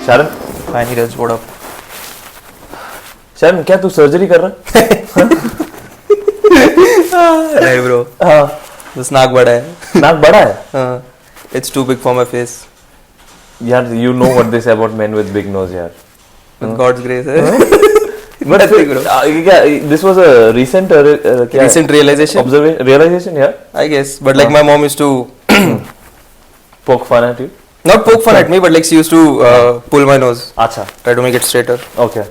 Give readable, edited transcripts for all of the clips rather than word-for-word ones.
शारन, Hi Neeraj, what up? शारन क्या तू surgery कर रहा है? नहीं bro, हाँ, बस नाक बड़ा है. नाक बड़ा है. हाँ, it's too big for my face. यार, you know what they say about men with big nose, यार. With God's grace. But Nothing, bro. क्या, this was a recent क्या Recent realization, realization, yeah. I guess. But like my mom used to Poke fun at you. not poke fun at me, but like she used to pull my nose, अच्छा, try to make it straighter. okay.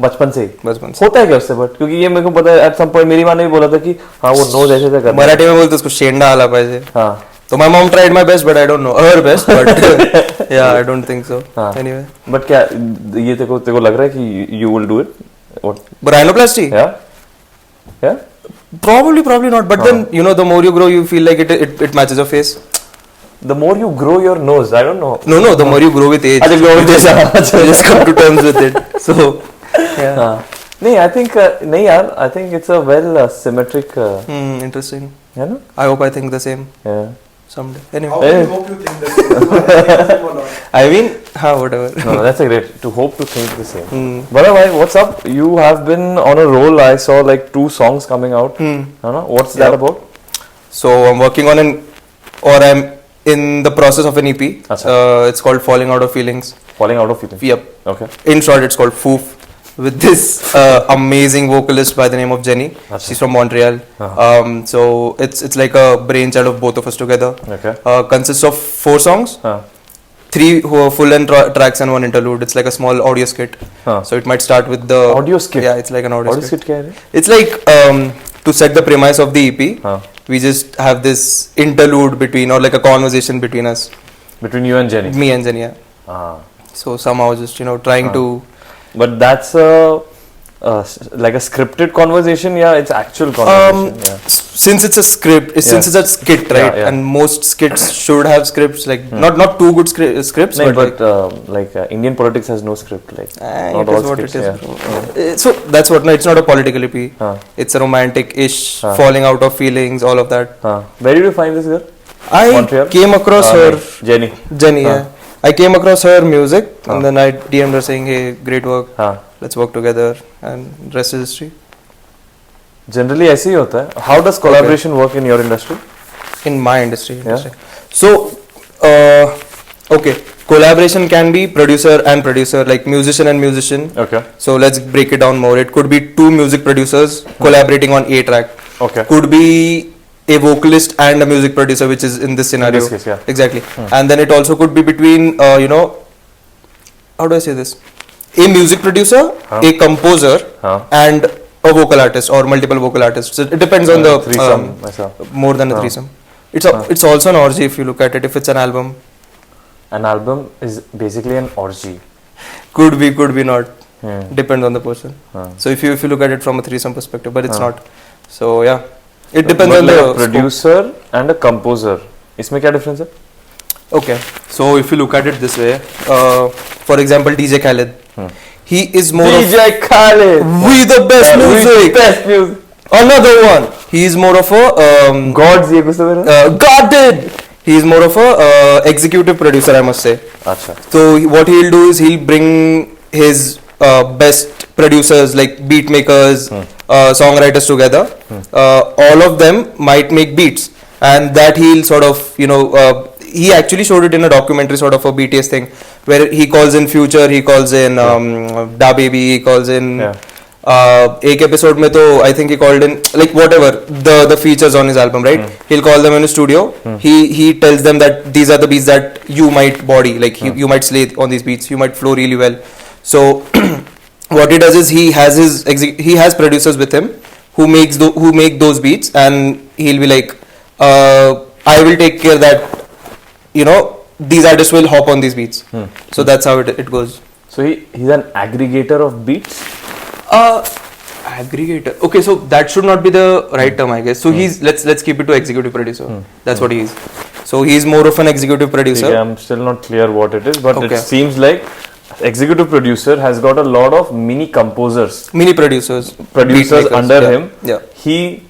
बचपन से ही बचपन से. होता है क्या उससे? But क्योंकि ये मेरे को पता है, at some point मेरी माँ ने भी बोला था कि हाँ वो नोज ऐसे से करना है. मराठी में बोलते उसको शेंडा आला पाहिजे. हाँ. तो my mom tried my best, but I don't know her best. But yeah, I don't think so. हाँ. Anyway, बट क्या ये तेरे को लग रहा है कि you will do it? What? but rhinoplasty? Yeah? Yeah? Probably not. But then you know, the more you grow, you feel like it matches your face. The more you grow your nose, I don't know. No, the more you grow with age. अच्छा, grow with age. You just come to terms with it. So, yeah. हाँ. नहीं, I think नहीं यार, I think it's a well symmetric. Interesting. है ना? I hope I think the same Yeah. someday. Anyway, How do you hope you think the same? I mean, whatever. No, that's a great to hope to think the same. Hmm. Bala bhai, what's up? You have been on a roll. I saw like 2 songs coming out. Hmm. What's that Yep. about? So I'm working on I'm in the process of an EP. Achha. It's called Falling Out of Feelings. Falling out of feeling. Yep. Okay. In short, it's called Foof. With this amazing vocalist by the name of Jenny. Achha. She's from Montreal. So it's like a brainchild of both of us together. Okay. Consists of 4 songs. 3 who are full length tracks and 1 interlude. It's like a small audio skit. So it might start with the Audio skit? Yeah, it's like an audio Audio skit क्या है? It's like to set the premise of the EP. We just have this interlude between, or like a conversation between us, Between you and Jenny. me and Jenny. Yeah. So somehow just trying to. But that's like a scripted conversation. Yeah, it's actual conversation. Yeah. Since it's a script, since it's a skit, right? Yeah. And most skits should have scripts, like not too good scripts, No, but like Indian politics has no script. Like not it all is what scripts. it is. Yeah. Bro. So that's what. No, it's not a political EP. It's a romantic-ish, falling out of feelings, all of that. Where did you find this girl? I Montreal? came across her, Jenny. Jenny. Yeah. I came across her music, and then I DM'd her saying, "Hey, great work. Let's work together," and rest is history. Generally ऐसे ही होता है. How does collaboration work in your industry? In my industry. Yeah. So, okay, collaboration can be producer and producer, like musician and musician. Okay. So let's break it down more. It could be 2 music producers collaborating on a track. Okay. Could be a vocalist and a music producer, which is in this scenario. In this case, yeah. Exactly. And then it also could be between, how do I say this? A music producer, a composer, and a vocal artist or multiple vocal artists. So it depends on the threesome. more than a threesome. It's also an orgy if you look at it. If it's an album, An album is basically an orgy. could be not. Depends on the person. So if you look at it from a threesome perspective, but it's not. So yeah, it depends on like the a producer and a composer. इसमें क्या difference है? Okay, so if you look at it this way, for example, DJ Khaled, he is more DJ Khaled. we the best music. Best music. Another one. He is more of a Gods ये कुछ तो मेरा. God did. He is more of a executive producer, I must say. अच्छा. So what he'll do is he'll bring his best producers like beat makers, songwriters together. All of them might make beats, and that he'll sort of he actually showed it in a documentary, sort of a BTS thing, where he calls in Future, he calls in Da Baby, he calls in एक episode में तो I think he called in like whatever the features on his album, right? He'll call them in his studio. He tells them that these are the beats that you might body, like you might slay on these beats, you might flow really well. So what he does is he has producers with him who make those beats, and he'll be like, I will take care that these artists will hop on these beats. So that's how it goes. So he's an aggregator of beats. Aggregator. Okay, so that should not be the right term, I guess. So he's let's keep it to executive producer. That's what he is. So he's more of an executive producer. Okay, I'm still not clear what it is, but Okay. it seems like executive producer has got a lot of mini composers, Mini producers producers beat makers, under yeah. him. Yeah. He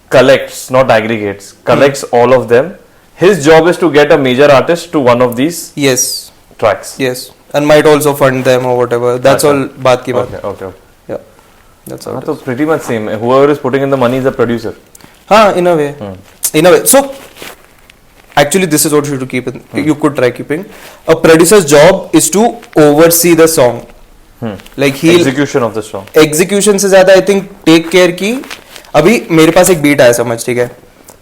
collects, not aggregates, collects all of them. His job is to get a major artist to one of these Yes. tracks. Yes. and might also fund them or whatever. That's अच्छा. all बात की बात. Okay. Yeah, that's all. हाँ it तो is. pretty much same. Whoever is putting in the money is the producer. हाँ, in a way. In a way. So actually, this is what you should keep in. You could try keeping. A producer's job is to oversee the song. Like he Execution of the song. Execution से ज्यादा I think take care की. अभी मेरे पास एक beat आया समझ, ठीक है,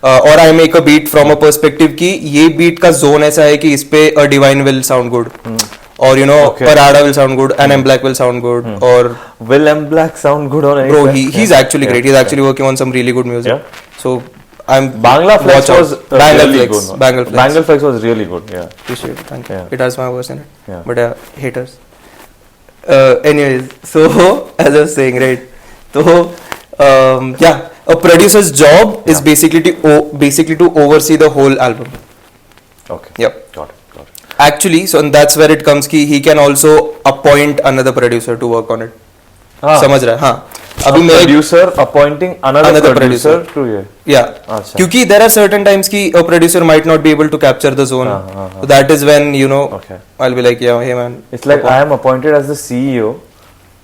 और I make a beat from a perspective की ये बीट का जोन ऐसा है कि इस पे a divine will sound good, और you know Okay. Prada will sound good, N M black will sound good, और Will M Black sound good on any bro track? he's actually great. He's actually working on some really good music. Yeah. So I'm Bangla Flex watch out. was Bangle really Flex. good. Bangle Flex. Bangle Flex was really good. Yeah. Appreciate it. Thank you. Yeah. It has my verse in it. Yeah. But haters. Anyways, so as I was saying, right? So yeah, a producer's job is basically to oversee the whole album. Okay. Yep. Got it. Actually, so and that's where it comes कि he can also appoint another producer to work on it. हाँ. समझ रहा है? हाँ. अभी A मैं producer appointing another producer to ये. yeah. अच्छा. क्योंकि there are certain times कि a producer might not be able to capture the zone. हाँ. So that is when you know Okay. I'll be like, yeah, hey man. It's like I am appointed as the CEO,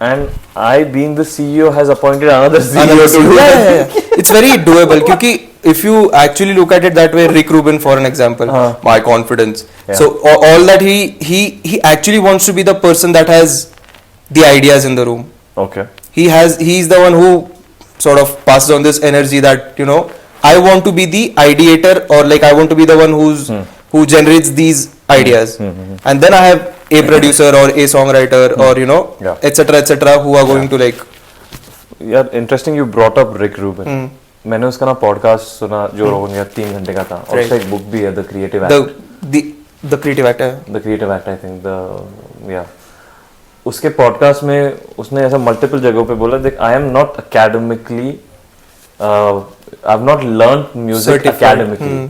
and I, being the CEO, has appointed another CEO Another to do yeah, it. yeah, yeah. It's very doable क्योंकि if you actually look at it that way, Rick Rubin for an example, my confidence. Yeah. So all that he actually wants to be the person that has the ideas in the room. Okay. He's the one who sort of passes on this energy that you know I want to be the ideator, or like I want to be the one who generates these ideas, and then I have a producer or a songwriter or you know Yeah. etc who are going to like Yeah, interesting. You brought up Rick Rubin. मैंने उसका ना podcast सुना जो रोगन का 3 घंटे का था, और उसका एक बुक भी है, the creative the creative actor. The creative act, I think the या उसके पॉडकास्ट में उसने ऐसा मल्टीपल जगहों पे बोला, देख I am not academically, I have not learned music Certified. Academically.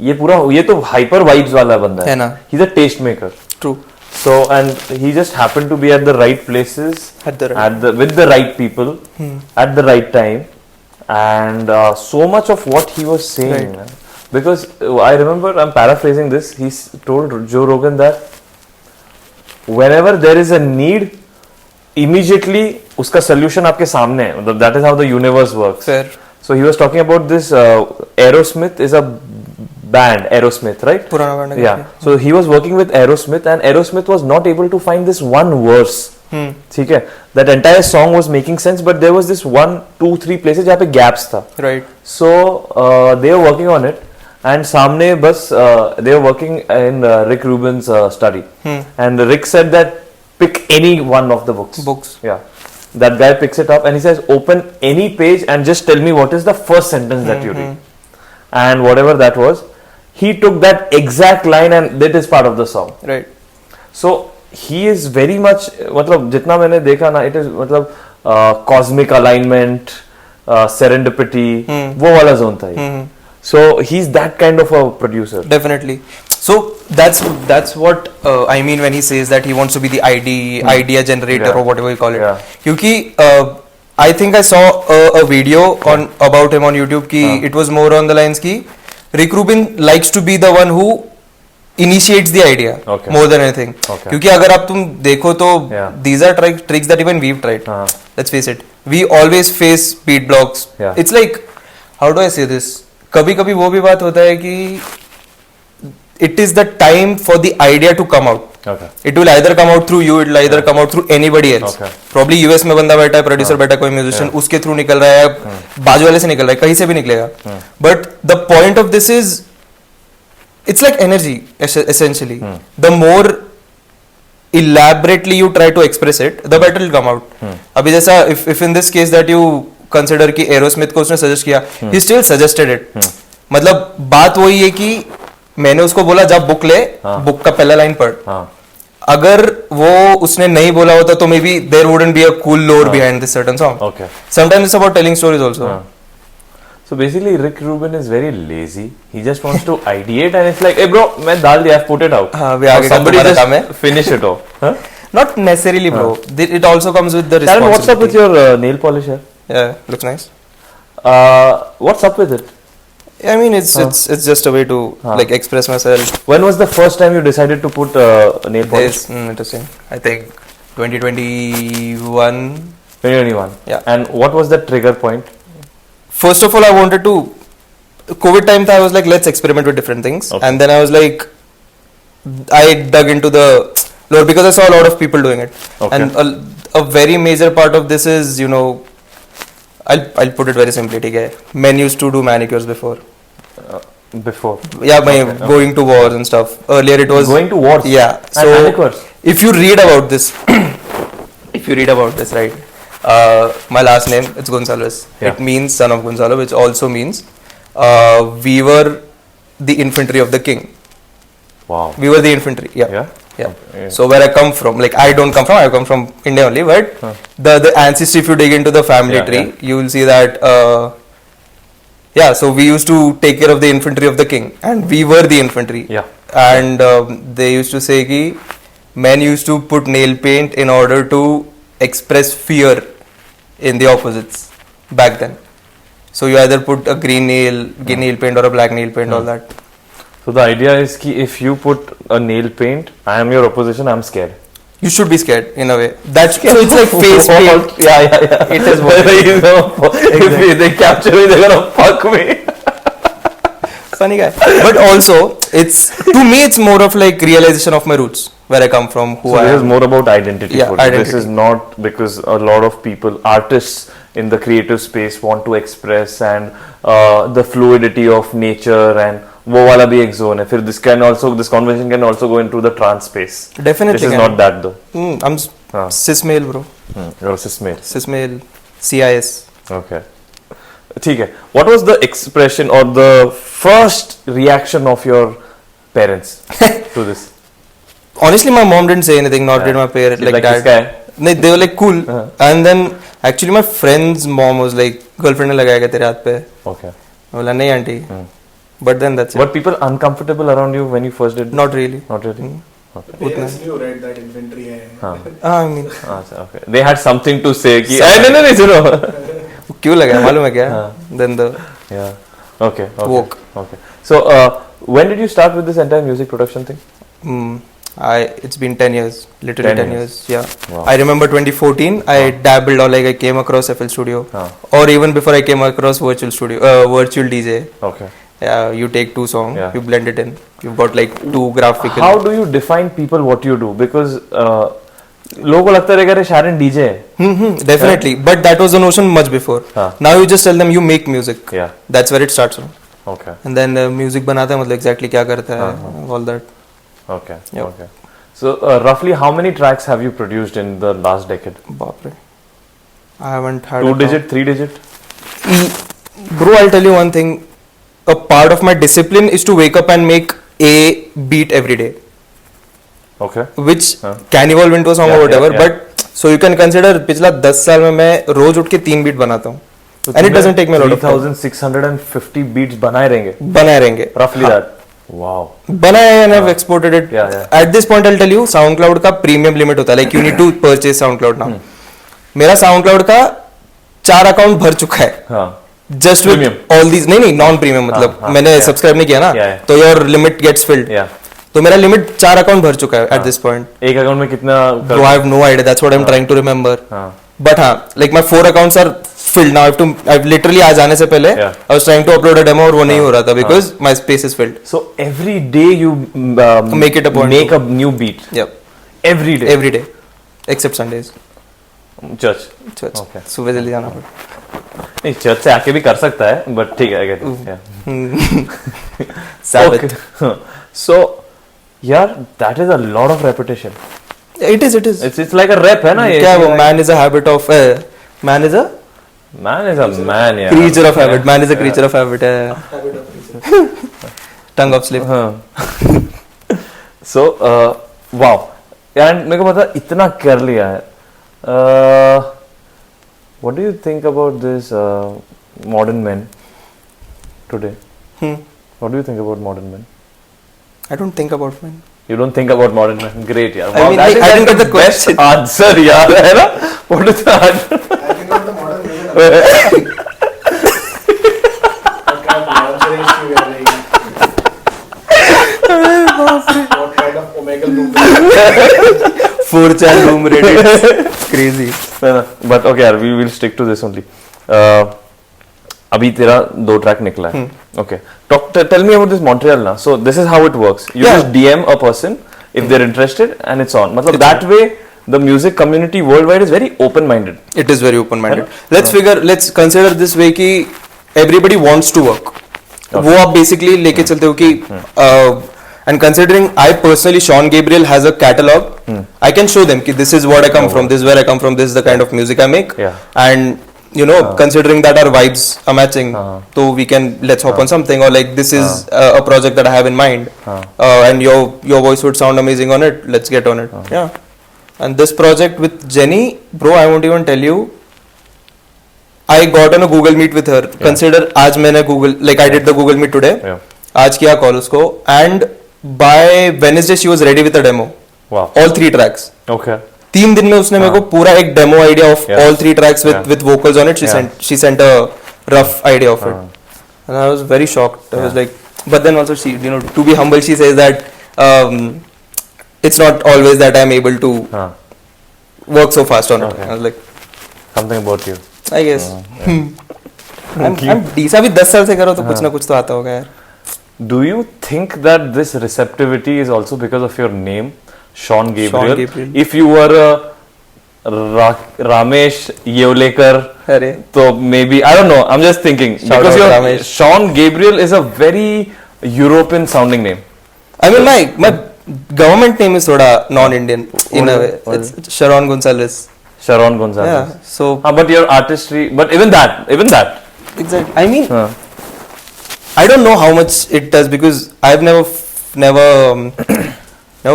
ये पूरा ये तो हाइपर वाइब्स वाला बंदा है ना. He is a test maker. True. So, and he just happened to be at the right places, with the right people, at the right time, and so much of what he was saying. Right. Because I remember, I'm paraphrasing this. He told Joe Rogan that whenever there is a need, immediately उसका solution आपके सामने है. मतलब that is how the universe works. Fair. So he was talking about this. Aerosmith is a band, Aerosmith, right? पुराना band है. Yeah. So he was working with Aerosmith, and Aerosmith was not able to find this one verse. ठीक है? That entire song was making sense, but there was this 1, 2, 3 places जहाँ पे gaps था. Right. So they were working on it, and सामने बस they were working in Rick Rubin's study, and Rick said that pick any one of the books. Yeah. That guy picks it up and he says, open any page and just tell me what is the first sentence that you read. And whatever that was, he took that exact line and that is part of the song. Right. So he is very much, मतलब जितना मैंने देखा ना, it is मतलब cosmic alignment, serendipity, वो वाला zone था ये. So he's that kind of a producer. Definitely. So that's what I mean when he says that he wants to be the idea generator or whatever you call it. Yeah. क्योंकि I think I saw a video about him on YouTube कि it was more on the lines कि Rick Rubin likes to be the one who initiates the idea more than anything. क्योंकि अगर आप तुम देखो तो these are tricks that even we've tried. Let's face it. We always face beat blocks. It's like, how do I say this? कभी-कभी वो भी बात होता है कि it is the time for the idea to come out. Okay. It will either come out through you, it will either come out through anybody else. Okay. Probably US में बंदा बैठा है, प्रोड्यूसर बैठा है, कोई म्यूजिशियन उसके through निकल रहा है, बाजू वाले से निकल रहा है, कहीं से भी निकलेगा. But the point of this is, it's like energy essentially. The more elaborately you try to express it, the better it will come out. अभी जैसा if in this case that you consider कि Aerosmith को उसने suggest किया, he still suggested it. मतलब बात वही है कि मैंने उसको बोला जब बुक ले, बुक का पहला लाइन पढ़. अगर वो उसने नहीं बोला होता तो maybe there wouldn't be a cool lore behind this certain song. Okay. Sometimes it's about telling stories also. So basically, Rick Rubin is very lazy. He just wants to ideate, and it's like, hey bro, मैं डाल दिया, I've put it out. हाँ, भी आगे का Somebody तुम्हारा just काम है. finish it off. Huh? Not necessarily, bro. It also comes with the Darren, responsibility. what's up with your nail polish here? Yeah, looks nice. What's up with it? I mean, it's just a way to like express myself. When was the first time you decided to put nail polish? Interesting. I think 2021. 2021. Yeah. And what was the trigger point? First of all, I wanted to. COVID time, I was like, let's experiment with different things, Okay. and then I was like, I dug into the lore because I saw a lot of people doing it, Okay. and a very major part of this is, you know, I'll put it very simply. Okay, men used to do manicures before. Before. Yeah, by Okay. going to wars and stuff. Earlier it was Going to wars? Yeah. And So manicures? if you read about this, right? My last name, it's Gonsalves. Yeah. It means son of Gonzalo, which also means we were the infantry of the king. Wow. We were the infantry. Yeah. Yeah? Yeah. Okay. So where I come from, like I don't come from, I come from India only, but the ancestry, if you dig into the family Yeah, tree, yeah. you will see that so we used to take care of the infantry of the king, and we were the infantry. Yeah. And they used to say ki men used to put nail paint in order to express fear in the opposites back then. So you either put a green nail paint or a black nail paint, all that. So the idea is ki if you put a nail paint, I am your opposition, I am scared. You should be scared in a way. That's so it's like face paint. Yeah. It is what it You know, if they capture me, they're gonna fuck me. Funny guy. But also, to me, it's more of like realization of my roots, where I come from, who So I this is am. more about identity. Yeah, for you. This identity. is not because a lot of people, artists in the creative space want to express and the fluidity of nature and वो वाला भी एक zone है. फिर this conversation can also go into the trance space. Definitely. This is can. not that though. I'm cis male, bro. You're a cis male. Cis male, CIS. Okay. ठीक है. What was the expression or the first reaction of your parents to this? Honestly, my mom didn't say anything, nor did my parents, like dad. किसका है? They were like cool. And then actually my friend's mom was like, girlfriend ने लगाएगा तेरे हाथ पे. Okay. बोला नहीं aunty. But then that's it. Were people uncomfortable around you when you first did? Not really. Not really. Okay. Parents knew, right, that infantry hai. I mean, Okay. They had something to say. कि नहीं सुनो. क्यों लगा मालूम है क्या? Then the Yeah. Okay. Woke. Okay. So when did you start with this entire music production thing? It's been 10 years, literally 10 years. Yeah. Wow. I remember 2014. I dabbled or like I came across FL Studio, or even before I came across Virtual DJ. Okay. Yeah, you take two songs, Yeah. you blend it in. You've got like two graphical. How do you define people what you do? Because लोगों को लगता रहेगा रे Sharon DJ है. Definitely, but that was the notion much before. Now you just tell them you make music. Yeah. That's where it starts from. Okay. And then music बनाता है मतलब exactly क्या करता है, all that. Okay. Yep. Okay. So roughly how many tracks have you produced in the last decade? बाप रे. I haven't had 2 digit, 3 digit? Bro, I'll tell you one thing. A part of my discipline is to wake up and make a beat every day, Okay. which can evolve into a song or whatever. yeah. But so you can consider पिछला 10 साल में मैं रोज उठ के 3 beat बनाता हूँ. And it doesn't take me a lot of time. 3650 beats बनाए रहेंगे. बनाए रहेंगे. Roughly that. Wow. बनाए and I've exported it. Yeah. At this point I'll tell you, SoundCloud का premium limit होता है. Like you need to purchase SoundCloud now. मेरा SoundCloud का 4 अकाउंट भर चुका है. हाँ. Just with Premium. all these नहीं नॉन प्रीमियम मतलब मैंने सब्सक्राइब नहीं किया ना, तो योर लिमिट गेट्स फिल्ड. तो मेरा लिमिट 4 अकाउंट भर चुका है एट दिस पॉइंट. एक अकाउंट में कितना? Bro, I have no idea. That's what I'm trying to remember. But हाँ, like my 4 accounts are filled now. I've literally आज आने से पहले I was trying to upload a demo और वो नहीं हो रहा था because my space is filled. So every day you Make it a point. make a new beat. Yep. Every day. Every day, except Sundays. Church. Okay. सुबह जल्दी जाना पड़ता. नहीं चर्च से आके भी कर सकता है but ठीक है I get it. Yeah. Sabbath. Okay. So यार that is a lot of repetition. It is. It's like a rep है ना ये. क्या वो man is a habit of man is a man yeah. creature of habit. Man is a creature of habit. Tongue of slip. So wow. And मेरे को पता इतना कर लिया है. What do you think about this modern men today? What do you think about modern men? I don't think about men. You don't think about modern men? Great, yeah. I mean, I didn't get the question. Best answer, yaar, है ना? What is the answer? I think about the modern women. Like, I'm answering 4chan room Reddit. Crazy. But okay यार, we will stick to this only. अभी तेरा 2 track निकला है. Okay. Tell me about this Montreal ना. So this is how it works. You just DM a person if they're interested and it's on. मतलब that way the music community worldwide is very open-minded. It is very open-minded. Let's consider this way कि everybody wants to work. वो आप basically लेके चलते हो कि and considering I personally, Sean Gabriel has a catalog, I can show them कि this is what I come from, this is where I come from, this is the kind of music I make, and you know, considering that our vibes are matching, so we can let's hop on something, or like this is a project that I have in mind, and your voice would sound amazing on it. Let's get on it. Yeah. And this project with Jenny, bro, I won't even tell you. I got on a Google Meet with her. Consider आज मैंने I did the Google Meet today. आज किया call उसको, and by Wednesday she was ready with a demo. Wow. All 3 tracks. Okay. 3 दिन में उसने मेरे को पूरा एक demo idea of all 3 tracks with vocals on it. She sent a rough idea of it, and I was very shocked. I was like, but then also she, you know, to be humble, she says that it's not always that I'm able to work so fast on it. I was like, something about you. I guess. I'm decent. अभी 10 साल से करो तो कुछ ना कुछ तो आता होगा यार. Do you think that this receptivity is also because of your name, Sean Gabriel? If you were a Ramesh Yevlekar, so maybe, I don't know, I'm just thinking. Because Sean Gabriel is a very European sounding name. I mean, my government name is thoda non-Indian in a way. It's Sharon Gonzalez. Sharon Gonzalez. Yeah, so. But your artistry, but even that. Exactly. I mean, I don't know how much it does because I've never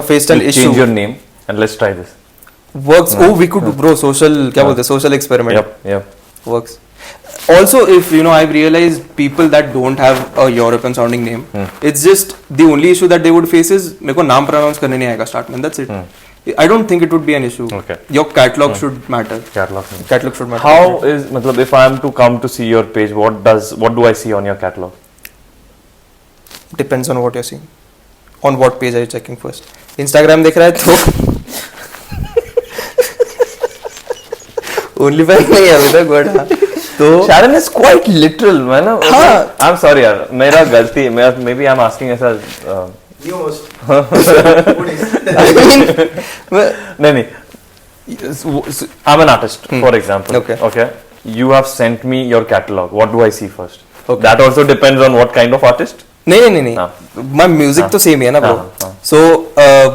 faced an issue. Change your name and let's try this. Works. Oh, we could do, bro. Social experiment. Yep. Works. Also, if you know, I've realized people that don't have a European sounding name, it's just the only issue that they would face is मेरे को नाम pronounce करने नहीं आएगा start में. That's it. I don't think it would be an issue. Okay. Your catalog should matter. Catalog should matter. How is, मतलब, if I am to come to see your page, what do I see on your catalog? Depends on what you're seeing. On what page are you checking first? Instagram देख रहा है तो OnlyFans नहीं है अभी तक, but तो Sharon is quite literal, man. I'm sorry यार, मेरा गलती है. Maybe I'm asking as a new host. नहीं. I'm an artist, for example. Okay. You have sent me your catalog. What do I see first? Okay. That also depends on what kind of artist. नहीं. My music तो same ही है ना bro. So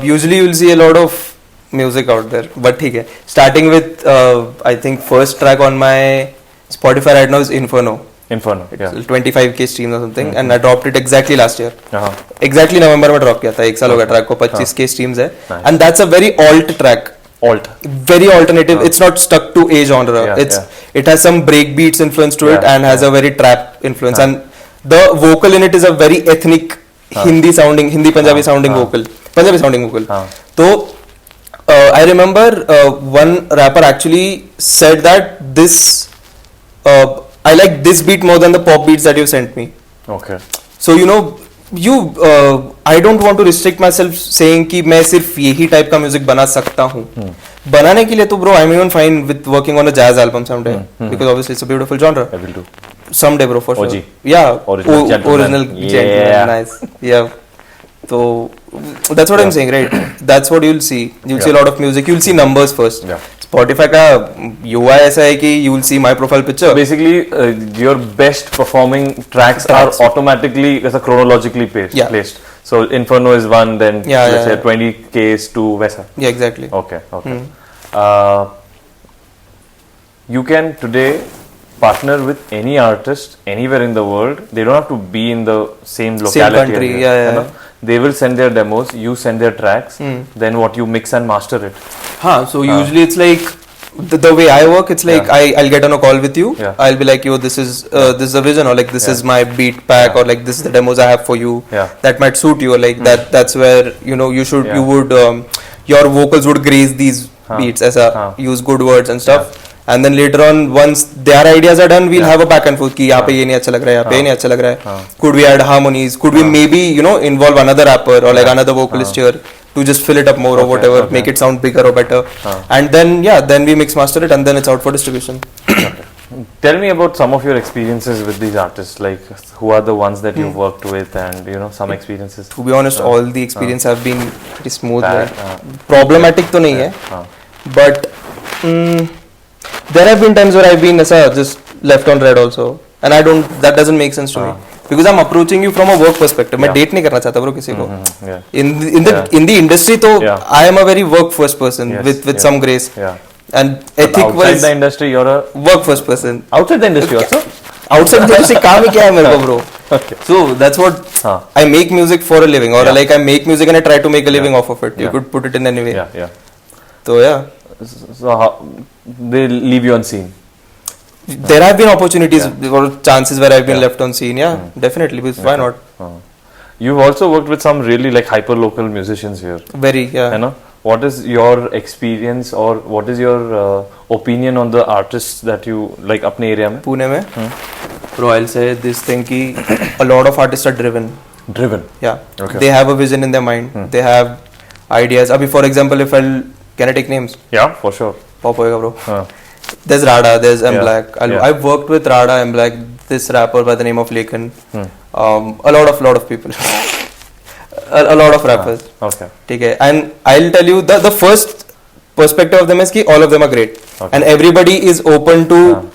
usually you'll see a lot of music out there. But ठीक है. Starting with I think first track on my Spotify right now is Inferno. Yeah. 25k streams or something, and I dropped it exactly last year. Exactly November में drop किया था. 1 साल हो गया track को. 25k streams है. And that's a very alt track. Very alternative. It's not stuck to a genre. It has some breakbeats influence to it and has a very trap influence. And the vocal in it is a very ethnic Hindi Punjabi sounding vocal. So I remember one rapper actually said that this I like this beat more than the pop beats that you sent me. Okay. So you know, I don't want to restrict myself saying कि मैं सिर्फ यही type का music बना सकता हूँ. बनाने के लिए तो bro, I'm even fine with working on a jazz album someday because obviously it's a beautiful genre. I will do. Someday bro, for OG. sure. Yeah. Original gentleman. Gentleman. Nice. Yeah. So that's what I'm saying, right? That's what you'll see. You'll see a lot of music. You'll see numbers first. Spotify का UI ऐसा है कि you will see my profile picture. Basically, your best performing tracks are automatically chronologically placed. So Inferno is one, then let's say 20Ks to Vesa. Yeah, exactly. Okay. You can today partner with any artist anywhere in the world. They don't have to be in the same locality. Same country. Yeah. They will send their demos, you send their tracks, then what you mix and master it. So usually it's like the way I work, it's like I'll get on a call with you. I'll be like, yo, this is the vision, or like this is my beat pack, or like this is the demos I have for you. That might suit you, or like that's where you know you would your vocals would grace these beats as use good words and stuff. And then later on, once their ideas are done, we'll have a back and forth कि यहाँ पे ये नहीं अच्छा लग रहा है, यहाँ पे ये नहीं अच्छा लग रहा है. Could we add harmonies? Could we maybe involve another rapper or like another vocalist here? to just fill it up more or Okay, whatever, okay. make it sound bigger or better. And then we mix master it and then it's out for distribution. Tell me about some of your experiences with these artists. Like, who are the ones that you've worked with, and some experiences. To be honest, all the experience have been pretty smooth. Bad, Problematic to nahi hai, but there have been times where I've been just left on red also, and that doesn't make sense to me because I'm approaching you from a work perspective. मैं date नहीं करना चाहता bro किसी को. In the industry तो I am a very work first person with some grace. And ethic outside wise, the industry, you're a work first person. outside the industry also. Outside the industry काम ही क्या है मेरे को bro. Okay. So that's what I make music for a living, or like I make music and I try to make a living off of it. You could put it in any way. Yeah. So yeah. So how they leave you on scene? There have been opportunities or chances where I've been left on scene. Yeah, definitely. Because why not? You've also worked with some really like hyper local musicians here. Very, yeah. You know, what is your experience or what is your opinion on the artists that you like अपने area में? Pune में, bro, I'll say this thing कि a lot of artists are driven. Driven. Yeah. Okay. They have a vision in their mind. They have ideas. Abhi, for example, can I take names? Yeah, for sure. Pop होएगा bro. There's Rada, there's M Black. I've worked with Rada, M Black, this rapper by the name of Lakan. A lot of people. a lot of rappers. Okay. Okay. And I'll tell you the first perspective of them is that all of them are great. Okay. And everybody is open to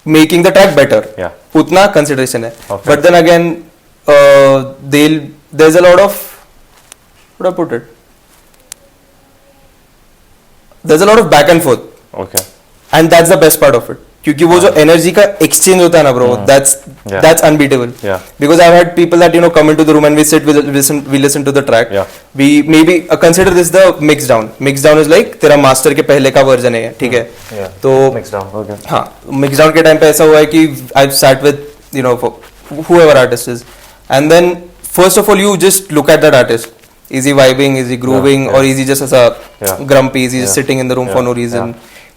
making the track better. Yeah. Utna consideration hai. Okay. But then again, there's a lot of, how do I put it? There's a lot of back and forth. Okay. And that's the best part of it. क्योंकि वो जो energy का exchange होता है ना bro, that's unbeatable. Yeah. Because I've had people that come into the room and we sit, we listen to the track. Yeah. We maybe consider this the mix down. Mix down is like तेरा master के पहले का version है, ठीक है? Yeah. तो mix down. Okay. हाँ, mix down के time पे ऐसा हुआ है कि I've sat with whoever artist is, and then first of all you just look at that artist. Is he vibing? Is he grooving? Or is he just as a grumpy? Is he just sitting in the room for no reason?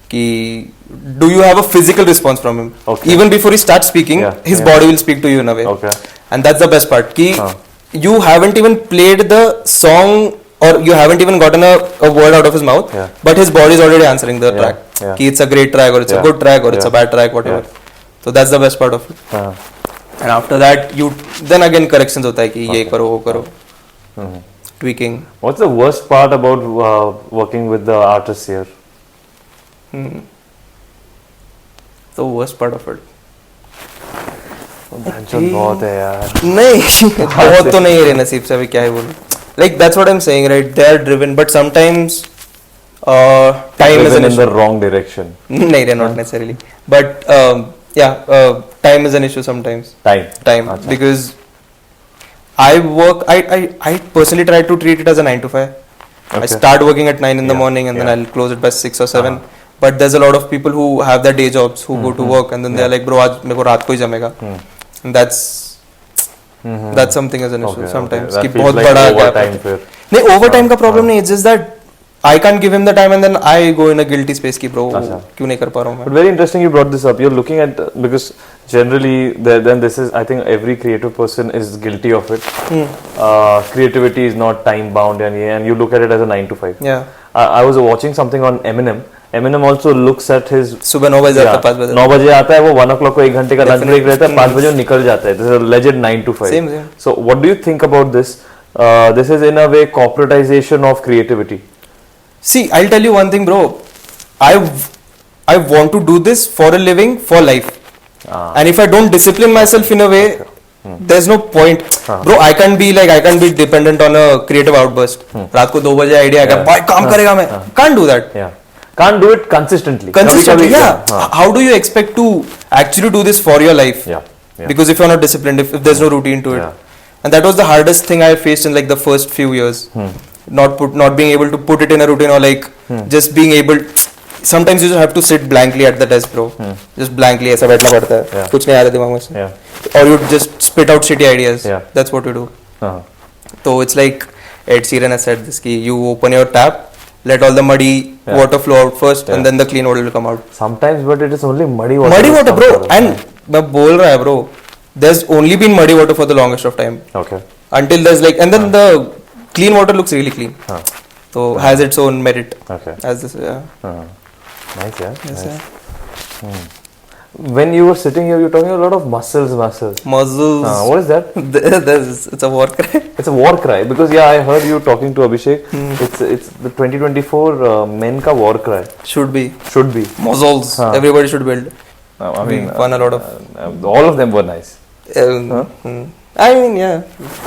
Do you have a physical response from him? Okay. Even before he starts speaking, his body will speak to you in a way. Okay. And that's the best part. You haven't even played the song or you haven't even gotten a word out of his mouth, but his body is already answering the track. It's a great track or it's a good track or it's a bad track, whatever. So that's the best part of it. And after that, then again corrections hota hai ki ye karo, wo karo. Tweaking. What's the worst part about working with the artists here? The worst part of it. बहुत है यार. नहीं बहुत तो नहीं है रे नसीब से अभी क्या है बोलूं. Like that's what I'm saying, right? They are driven, but sometimes time is in the wrong direction. नहीं रे, not necessarily. But time is an issue sometimes. Time. Because I personally try to treat it as a 9 to 5. Okay. I start working at 9 in the morning and then I'll close it by 6 or 7. But there's a lot of people who have their day jobs who go to work and then they're like, bro, आज मेरे को रात को ही जमेगा. And that's something as an issue sometimes. कि बहुत बड़ा gap है. नहीं, overtime का problem नहीं. It's just that I can't give him the time and then I go in a guilty space ki bro क्यों नहीं कर पा रहा हूँ मैं. But very interesting you brought this up. You're looking at because generally then this is I think every creative person is guilty of it. Creativity is not time bound and you look at it as a 9 to 5. Yeah. I was watching something on Eminem. Eminem also looks at his सुबह 9 बजे आता है 5 बजे 9 बजे आता है वो 1 o'clock को 1 घंटे का लंच ब्रेक रहता है 5 बजे निकल जाता है. This is a legend 9 to 5. Same. So what do you think about this? This is in a way corporatization of creativity. See, I'll tell you one thing, bro. I want to do this for a living, for life. And if I don't discipline myself in a way, there's no point. Bro, I can't be dependent on a creative outburst. रात को 2 बजे idea आएगा, भाई काम करेगा मैं. Can't do that. Yeah. Can't do it consistently. How do you expect to actually do this for your life? Yeah. Because if you're not disciplined, if there's no routine to it. And that was the hardest thing I faced in like the first few years. Not being able to put it in a routine or like just being able. Sometimes you just have to sit blankly at the desk, bro. Just blankly ऐसा बैठना पड़ता है. कुछ नहीं आ रहा दिमाग में से. Or you just spit out shitty ideas. That's what you do. So it's like Ed Sheeran has said this: ki you open your tap, let all the muddy water flow out first, and then the clean water will come out. Sometimes, but it is only muddy water. Muddy water, bro. And मैं बोल रहा है, bro. There's only been muddy water for the longest of time. Okay. Until there's like, and then the clean water looks really clean. So has its own merit. Okay. As this, Nice, yeah. Yes, Nice. When you were sitting here, you were talking a lot of muscles. Muzzles. What is that? It's a war cry. It's a war cry because I heard you talking to Abhishek. It's the 2024 men ka war cry. Should be. Muzzles. Everybody should build. I We mean, won a lot of. all of them were nice. I mean, yeah.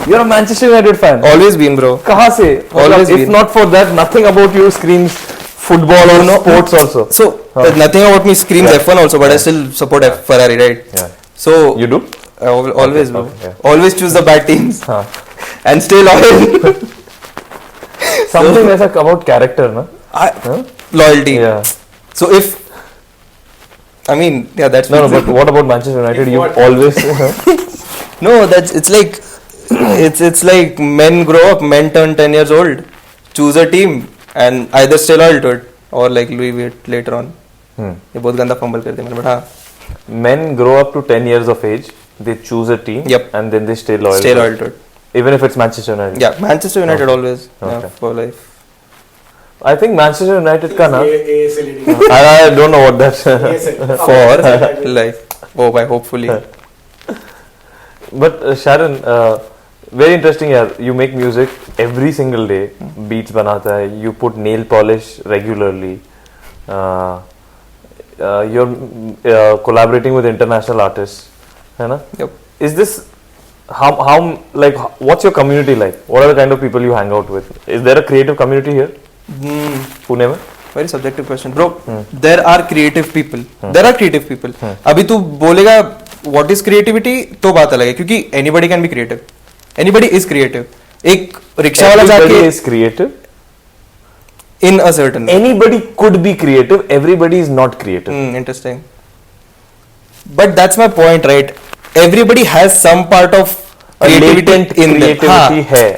You're a Manchester United fan. Always been, bro. कहाँ से? Always if been. not for that, nothing about you screams football or sports also. So nothing about me screams F1 also, but I still support Ferrari, right? Yeah. So You do? always, bro. okay, yeah. Always choose the bad teams हाँ. and stay loyal. Something ऐसा about character, ना? Loyalty. Yeah. So if I mean, yeah, that's No, but what about Manchester United? You what? always. no, it's like it's like men grow up, men turn 10 years old, choose a team and either stay loyal to it or like leave it later on. ये बहुत गंदा fumble कर दिया मैंने, but हाँ. Men grow up to 10 years of age. They choose a team. Yep. And then they stay loyal. Stay loyal to it. Even if it's Manchester United. Yeah, Manchester United always. Okay. Yeah, for life. I think Manchester United का ना. ASL. I don't know what that. For life. Oh, by hopefully. But Sharon, very interesting यार. You make music every single day. Beats बनाता है. You put nail polish regularly. You're collaborating with international artists, है ना? Yep. Is this how like what's your community like? What are the kind of people you hang out with? Is there a creative community here, Pune में? Very subjective question, bro. There are creative people. There are creative people. अभी तू बोलेगा what is creativity तो बात अलग है क्योंकि anybody can be creative. Anybody is creative. एक रिक्शा वाला Everybody जाके is creative. in a certain. Anybody could be creative. Everybody is not creative. Interesting. But that's my point, right? Everybody has some part of A creativity latent in them. creativity हाँ, है.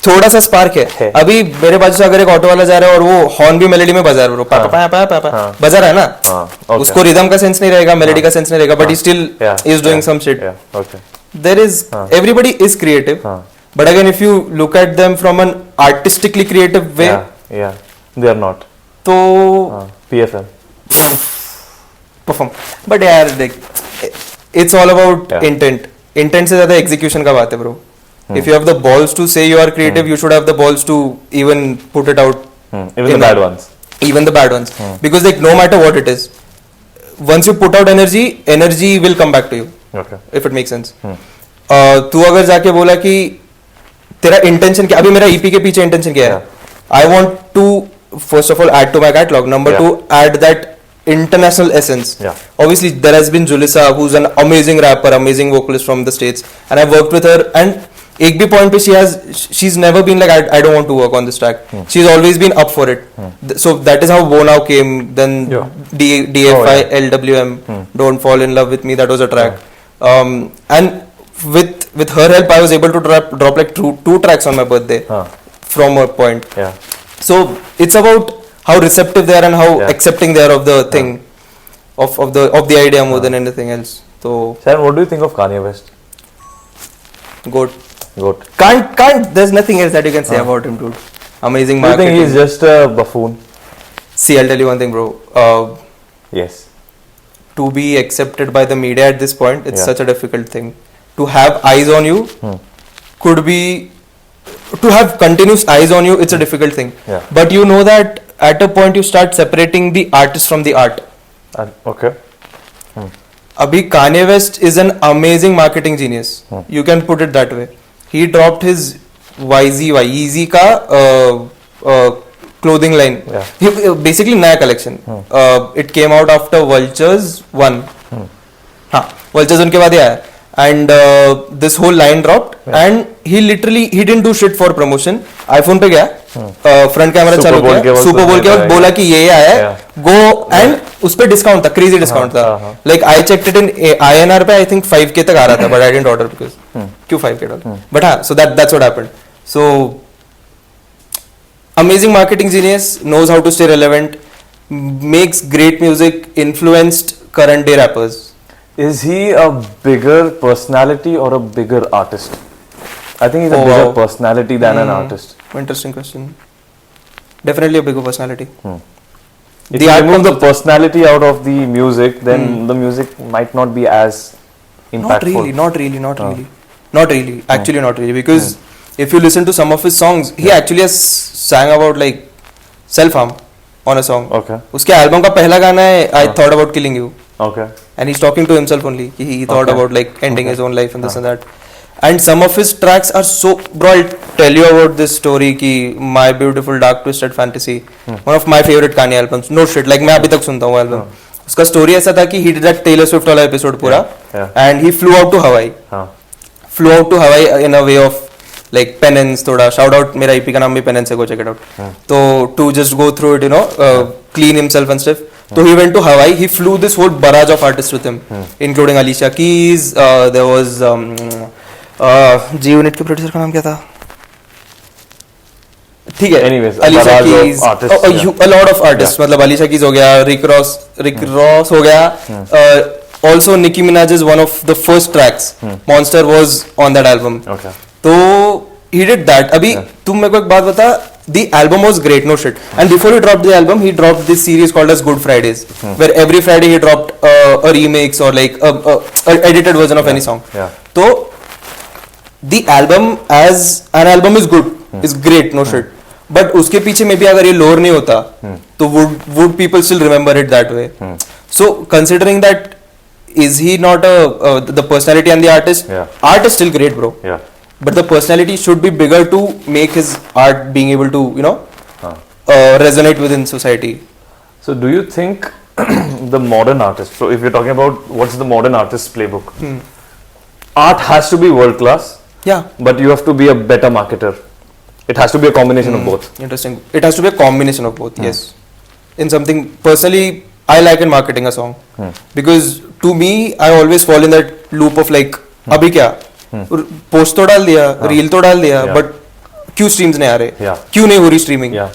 थोड़ा सा spark है. है. अभी मेरे बाजू से अगर एक ऑटो वाला जा रहा है और वो हॉर्न भी मेलोडी में बजा रहा है, पापा पापा पापा हाँ. बजा रहा है ना, हाँ, okay. उसको रिदम का सेंस नहीं रहेगा, मेलोडी का सेंस नहीं रहेगा, but he still is doing some shit. Yeah. Okay. There is everybody is creative, but again if you look at them from an artistically creative way, Yeah. They are not. तो PFM. perform. But यार देख, it's all about Yeah. intent. Intent से ज़्यादा execution का बात है bro. If you have the balls to say you are creative, you should have the balls to even put it out. Even the bad ones. Even the bad ones. Because like no matter what it is, once you put out energy, energy will come back to you. Okay. If it makes sense. तू अगर जाके बोला कि तेरा intention क्या, अभी मेरा EP के पीछे इंटेंशन क्या है, I want to first of all add to my catalogue, number two add that international essence. Obviously there has been Julissa, who's an amazing rapper, amazing vocalist from the States, and I've worked with her, and ek bhi point pe she's never been like I don't want to work on this track. She's always been up for it. So that is how Wo Now came. Then DFI, LWM, Don't Fall in Love with Me, that was a track. And with her help I was able to drop like two tracks on my birthday from her point. So it's about how receptive they are and how accepting they are of the thing, of the idea more than anything else. So Sharon, what do you think of Kanye West? Goat. Goat. There's nothing else that you can say about him, dude. Amazing Do you marketing. think he's just a buffoon? See, I'll tell you one thing, bro. Yes. To be accepted by the media at this point, it's such a difficult thing. To have eyes on you could be, to have continuous eyes on you, it's a difficult thing. But you know that at a point you start separating the artist from the art. Okay. Abhi Kanye West is an amazing marketing genius. You can put it that way. He dropped his Yeezy ka clothing line. Basically naya collection. It came out after Vultures 1. Vultures unke baad aaya. And this whole line dropped, and he didn't do shit for promotion. iPhone पे गया, front camera चालू किया, super बोल के बोला कि ये आया है, गो, एंड उस पे डिस्काउंट था, क्रेजी डिस्काउंट था. Like I checked it in INR पे, आई थिंक 5K तक आ रहा था, but I didn't order because क्यों 5K डॉलर. बट हाँ, so that's what happened. So amazing marketing genius, knows how to stay relevant, makes great music, influenced current day rappers. Is he a bigger personality or a bigger artist? I think he's a bigger personality than an artist. Interesting question. Definitely a bigger personality. If The you art remove the comes- personality out of the music, then the music might not be as impactful. Not really. Actually, not really. Because if you listen to some of his songs, he actually has sang about like self-harm on a song. Okay. उसके album का पहला गाना है I thought about killing you, Okay. and he's talking to himself only. He thought Okay. about like ending his own life and this and that. And some of his tracks are so, bro, I'll tell you about this story ki My Beautiful Dark Twisted Fantasy, one of my favorite Kanye albums. No shit, like मैं अभी तक सुनता हूँ album. उसका story ऐसा था कि he did that Taylor Swift वाला episode पूरा, Yeah. and he flew out to Hawaii. हाँ. Flew out to Hawaii in a way of like penance, थोड़ा shout out, मेरा EP का नाम भी penance है, go check it out. तो to just go through it, you know, clean himself and stuff. So he went to Hawaii. He flew this whole barrage of artists with him, including Alicia Keys. There was G Unit के producer का नाम क्या था? ठीक है. Anyways, a Alicia barrage of Keys, artists, a lot of artists. मतलब Alicia Keys हो गया, Rick Ross हो गया. Also Nicki Minaj is one of the first tracks. Monster was on that album. Okay. तो he did that. अभी तुम मेरे को एक बात बता. The album was great, no shit. And before he dropped the album, he dropped this series called as Good Fridays, where every Friday he dropped a remix or like a edited version of any song. Yeah. So the album as an album is good, is great, no shit. But उसके पीछे में भी अगर ये lore नहीं होता, तो would people still remember it that way? So considering that, is he not the personality and the artist? Yeah. Art is still great, bro. Yeah. But the personality should be bigger to make his art being able to, you know, resonate within society. So do you think the modern artist, so if you're talking about what's the modern artist's playbook, art has to be world class, Yeah. but you have to be a better marketer. It has to be a combination of both. Interesting. It has to be a combination of both, yes. In something, personally, I like in marketing a song. Because to me, I always fall in that loop of like, अभी क्या? Post तो डाल दिया, reel तो डाल दिया, but क्यों streams नहीं आ रहे, Yeah. क्यों नहीं हो रही स्ट्रीमिंग? Yeah.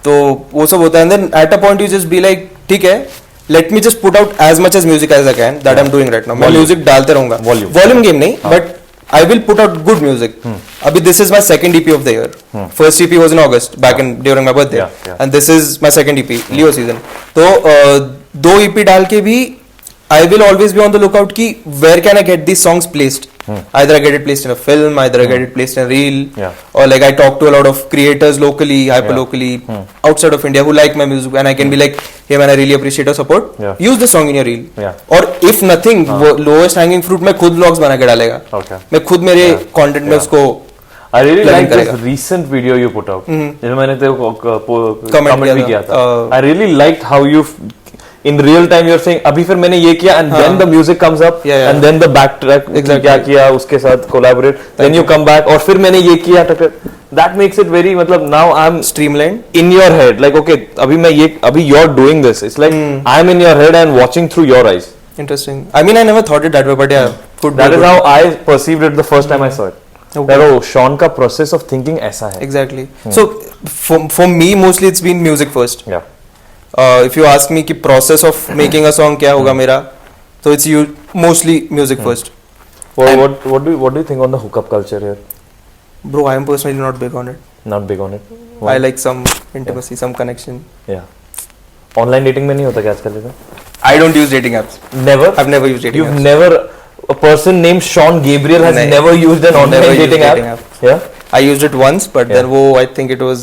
तो वो सब होता है. And then at a point you just be like, ठीक है, let me just put out as much as music as I can, that I am doing right now. मैं म्यूजिक डालते रहूंगा, वॉल्यूम गेम नहीं, but I will put out good music. Abhi, this is my second EP of the year. First EP was in August, back in during my birthday, and this is my second EP, Leo season. तो दो EP डाल के भी I will always be on the lookout कि where can I get these songs placed. Either I get it placed in a film, either I get it placed in a reel, or like I talk to a lot of creators locally, hyper locally, outside of India who like my music, and I can be like, hey man, I really appreciate your support. Use this song in your reel. Or if nothing, lowest hanging fruit मैं खुद vlogs बना के डालेगा. मैं खुद मेरे content में उसको I really like this करेगा. recent video you put out. जिसमें मैंने तेरे को Comment comment भी किया किया था. था. I really liked how you in real time you're saying अभी फिर मैंने ये किया and then the music comes up and then the backtrack क्या किया उसके साथ collaborate then you come back और फिर मैंने ये किया that makes it very मतलब now I'm streamlined in your head like okay अभी मैं ये अभी you're doing this it's like I'm in your head and watching through your eyes. Interesting. I mean I never thought it that way, but yeah, that is how I perceived it the first time I saw it. That oh Sean का process of thinking ऐसा है. Exactly. So for me mostly it's been music first. Yeah. If you ask me कि process of making a song क्या होगा मेरा, so it's mostly music first. What do you think on the hookup culture here? Bro, I am personally not big on it. Not big on it. I like some intimacy, some connection. Yeah. Online dating में नहीं होता क्या आजकल इधर? I don't use dating apps. Never. I've never used dating You've apps. never. A person named Sean Gabriel has नहीं. never used an online Never used dating dating app. app. Yeah. I used it once, but then I think it was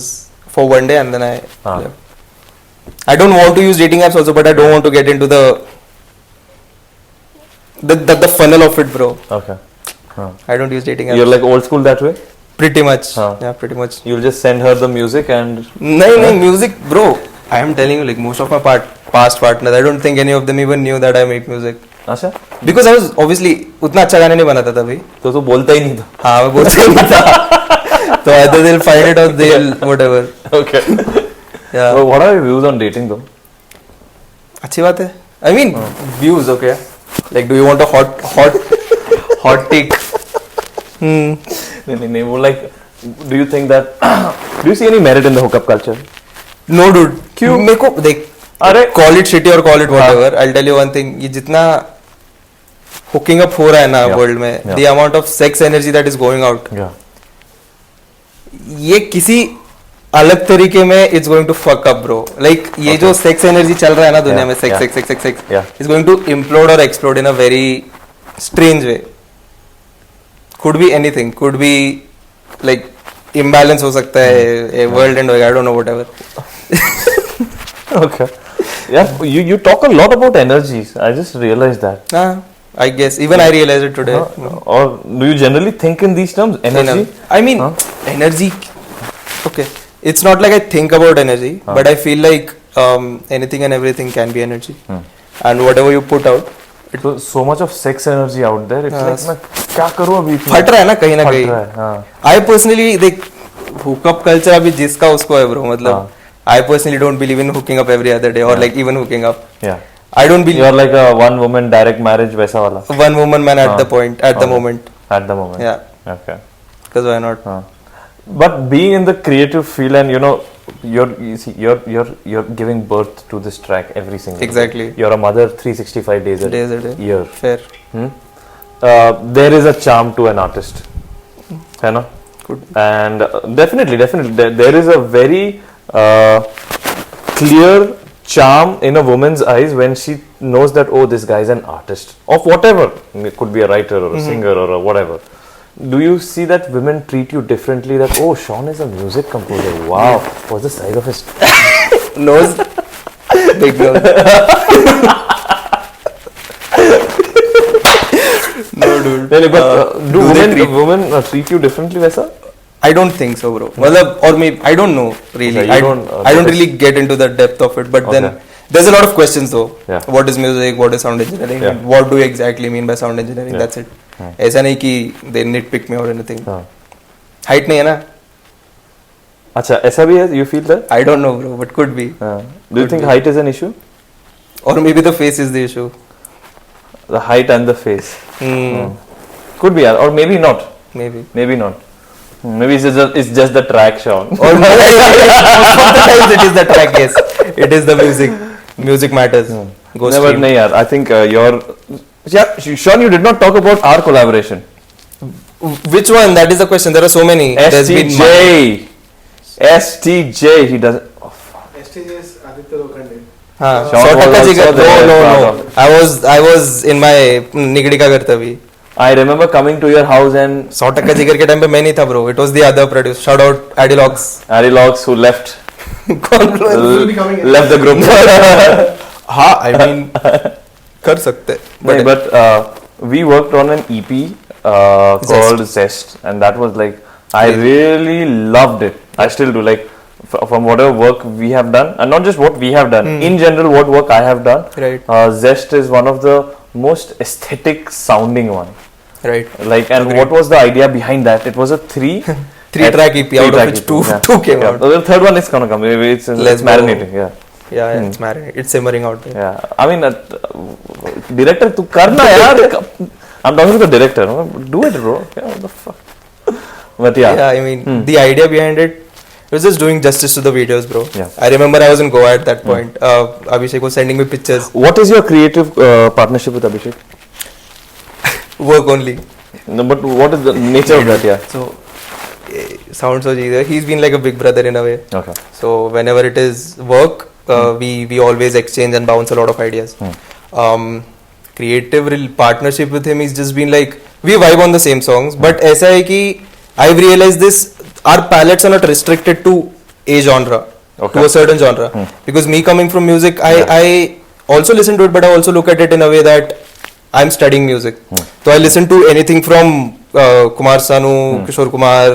for one day, and then I. left. I don't want to use dating apps also, but I don't want to get into the funnel of it, bro. Okay. I don't use dating apps. You're like old school that way. Pretty much. हाँ. Yeah, pretty much. You'll just send her the music and. No, music, bro. I am telling you, like most of my past partners, I don't think any of them even knew that I make music. अच्छा. Because I was obviously उतना अच्छा गाने नहीं बनाता था अभी. तो तू बोलता ही नहीं था. हाँ मैं बोलता ही नहीं था. तो either they'll find it or they'll whatever. Okay. Yeah. So what are your views on dating though? अच्छी बात है. I mean views, okay. Like do you want a hot take? नहीं वो like do you think that do you see any merit in the hookup culture? No dude. क्यों? मेरे को देख. अरे call it shitty or call it whatever. I'll tell you one thing. ये जितना hooking up हो रहा है ना world में, the amount of sex energy that is going out. Yeah. ये किसी अलग तरीके में it's going to fuck up bro like ये जो सेक्स एनर्जी चल रहा है ना दुनिया में sex sex sex sex it's going to implode और explode in a very strange way could be anything could be like imbalance हो सकता है world end I don't know whatever Okay. Yeah, you talk a lot about energies. I just realized that. I guess even I realized it today. Or do you generally think in these terms? Energy? I mean, energy. Okay, it's not like I think about energy, but I feel like anything and everything can be energy, and whatever you put out. So much of sex energy out there. It's like मैं क्या करूँ अभी? फट रहा है ना कहीं ना कहीं. I personally देख hookup culture अभी जिसका उसको है bro मतलब. I personally don't believe in hooking up every other day or like even hooking up. Yeah. I don't believe. You're like a one woman direct marriage वैसा वाला. One woman man at the point at the moment. At the moment. Yeah. Okay. Because why not? But being in the creative field and you know you're giving birth to this track every single exactly. day. You're a mother 365 days a day. Year. Fair. There is a charm to an artist. है ना? Good. And definitely there is a very clear charm in a woman's eyes when she knows that oh this guy is an artist of whatever. It could be a writer or a singer or a whatever. Do you see that women treat you differently that oh Sean is a music composer, wow, what's the size of his nose? Big nose. No dude. Really, but do women treat you differently वैसा? I don't think so bro. मतलब or maybe I don't know really. Okay, I don't really get into the depth of it, but then there's a lot of questions though. Yeah. What is music? What is sound engineering? Yeah. What do you exactly mean by sound engineering? That's it. ऐसा नहीं कि they nitpick me or anything. Height नहीं है ना? अच्छा ऐसा भी है? You feel that? I don't know bro, but could be. Do you think height is an issue? Or maybe the face is the issue. The height and the face. Could be, or maybe not. Maybe not. Maybe it's just the track, Sean. Or sometimes it is the track. Yes, it is the music. Music matters. Go Never, stream. nahi yaar. I think Sean, you did not talk about our collaboration. Which one? That is the question. There are so many. STJ. STJ. He doesn't. STJ is Aditya Lokhande. No. I was in my Nigdi ka Gartavi. I remember coming to your house and 100% जिगर के time पे मैं नहीं था bro. It was the other producer. Shout out Adilox. Adilox who left. Left the group. हाँ, I mean कर सकते. But we worked on an EP called Zest, and that was like I really loved it. I still do like from whatever work we have done, and not just what we have done. In general, what work I have done. Right. Zest is one of the most aesthetic sounding one. Right. Like, and what was the idea behind that? It was a three track EP, out of which two came out. The third one is gonna come. It's marinating. Yeah, it's marinating. It's simmering out there. Yeah, I mean, director, tu karna yaar. I'm talking to the director. Do it, bro. Yeah, what the fuck. But yeah. I mean, the idea behind it was just doing justice to the videos, bro. Yeah. I remember I was in Goa at that point. Abhishek was sending me pictures. What is your creative partnership with Abhishek? Work only. No, but what is the nature of that? Yeah. So, sounds so easy. He's been like a big brother in a way. Okay. So whenever it is work, we always exchange and bounce a lot of ideas. Creative partnership with him is just been like we vibe on the same songs, but ऐसा है कि I've realized this. Our palettes are not restricted to a genre, to a certain genre. Because me coming from music, I also listen to it, but I also look at it in a way that I'm studying music. So I listen to anything from Kumar Sanu, Kishore Kumar,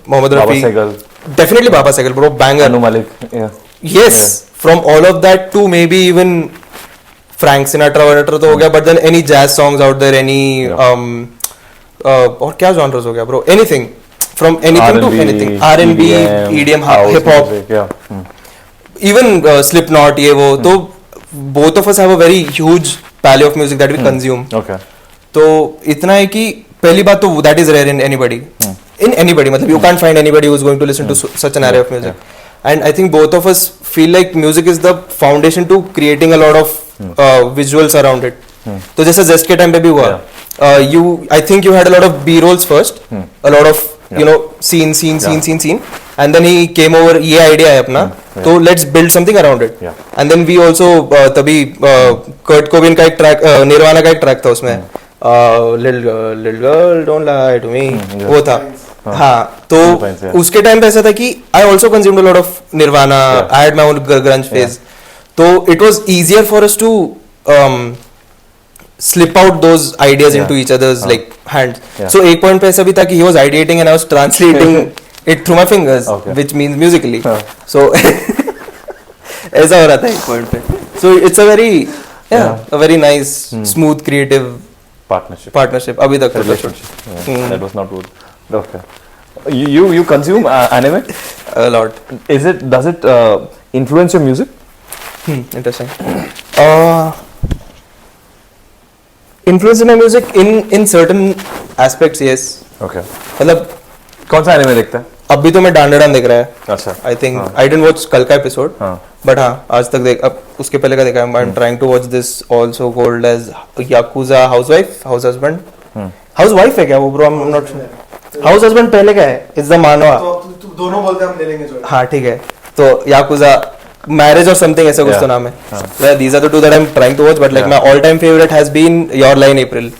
Mohammad Rafi. Definitely Baba Sehgal, bro, banger. Anu Malik. Yeah. Yes, from all of that to maybe even Frank Sinatra तो हो गया, but then any jazz songs out there, any और क्या genres हो गया, bro? Anything. From anything to anything, R&B, EDM, hip hop, even Slipknot, ये वो, तो both of us have a very huge palette of music that we consume. Okay. तो इतना है कि पहली बात तो that is rare in anybody. In anybody, मतलब you can't find anybody who's going to listen to such an array of music. And I think both of us feel like music is the foundation to creating a lot of visuals around it. तो जैसे Zest के time पे भी हुआ. I think you had a lot of B rolls first, a lot of you know scene, and then he came over, ये idea है अपना, तो let's build something around it. Yeah. And then we also तभी Kurt Cobain का एक track, nirvana का एक track था उसमें, little girl don't lie to me, वो था. हाँ, तो उसके टाइम पे ऐसा था कि I also consumed a lot of Nirvana. I had my own grunge phase. तो it was easier for us to slip out those ideas into each other's like hands. So एक point पे ऐसा भी था कि he was ideating and I was translating it through my fingers, which means musically. So ऐसा हो रहा था एक point पे. So it's a very a very nice, smooth, creative partnership. अभी तक relationship. That was not good. Okay. You consume anime a lot. Does it influence your music? Interesting. Influence in my music in certain aspects, yes. Okay. मतलब कौन सा anime देखता है? अभी तो मैं डांडा देख रहा है. अच्छा. I think I didn't watch कल का episode. But हाँ, आज तक देख, अब उसके पहले का देखा है. I'm trying to watch this also called as Yakuza House Husband. Housewife है क्या वो bro? I'm not sure. House Husband पहले का है. It's the manhwa. तो दोनों बोलते हम ले लेंगे जो. हाँ ठीक है. तो Yakuza Marriage or something ऐसा कुछ तो नाम है. Well, these are the two that I'm trying to watch, but like my all-time favorite has been Your Lie in April.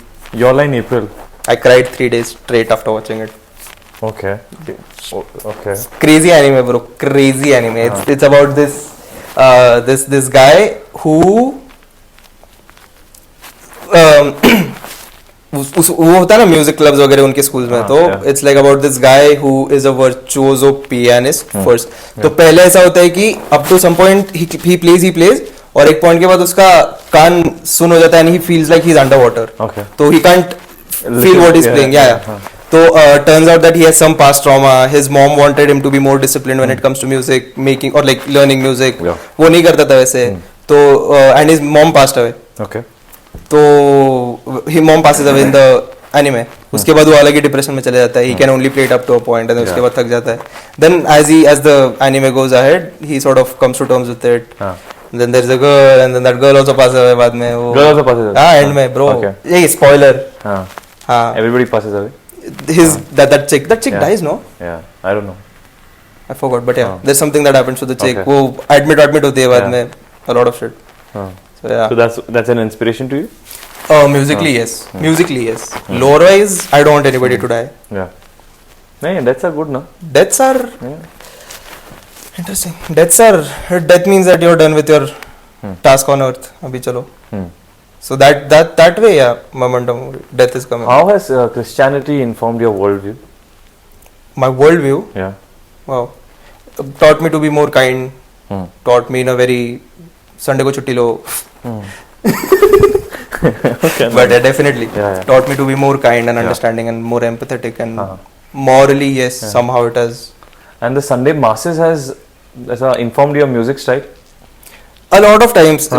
Your Lie in April. I cried 3 days straight after watching it. Okay. Okay. Crazy anime, bro. Crazy anime. It's about this guy who वो होता है ना music clubs वगैरह उनके schools में, तो it's like about this guy who is a virtuoso pianist first. तो पहले ऐसा होता है कि up to some point he plays और एक पॉइंट के बाद उसका कान सुन हो जाता है and he feels like he is under water. तो he can't feel what is playing. तो turns out that he has some past trauma. His mom wanted him to be more disciplined when it comes to music making or like learning music. वो नहीं करता था वैसे. तो and his mom passed away. Okay. तो his mom passes away in the anime. उसके बाद वो अलग ही डिप्रेशन में चले जाता है. He can only play it up to a point and then उसके बाद थक जाता है. Then as the anime goes ahead, he sort of comes to terms with it. Then there's a girl and then that girl also passes away बाद में. Girl also passes away. हाँ end में bro. ये spoiler. हाँ. Everybody passes away. His that chick dies, no? Yeah, I don't know. I forgot, but there's something that happens to the chick. वो admit होती है बाद में. A lot of shit. So yeah. So that's an inspiration to you? Musically yes. Musically yes. Lore-wise, I don't want anybody to die. Yeah. No, deaths are good, no? Deaths are interesting. Death means that you're done with your task on earth. अभी चलो. So that way, yeah, momentum, death is coming. How has Christianity informed your worldview? My worldview? Yeah. Wow. Taught me to be more kind. Taught me in a very Sunday ko chutti lo. Okay, but definitely taught me to be more kind and understanding and more empathetic and morally, yes, somehow it has. And the Sunday masses has informed your music style? A lot of times,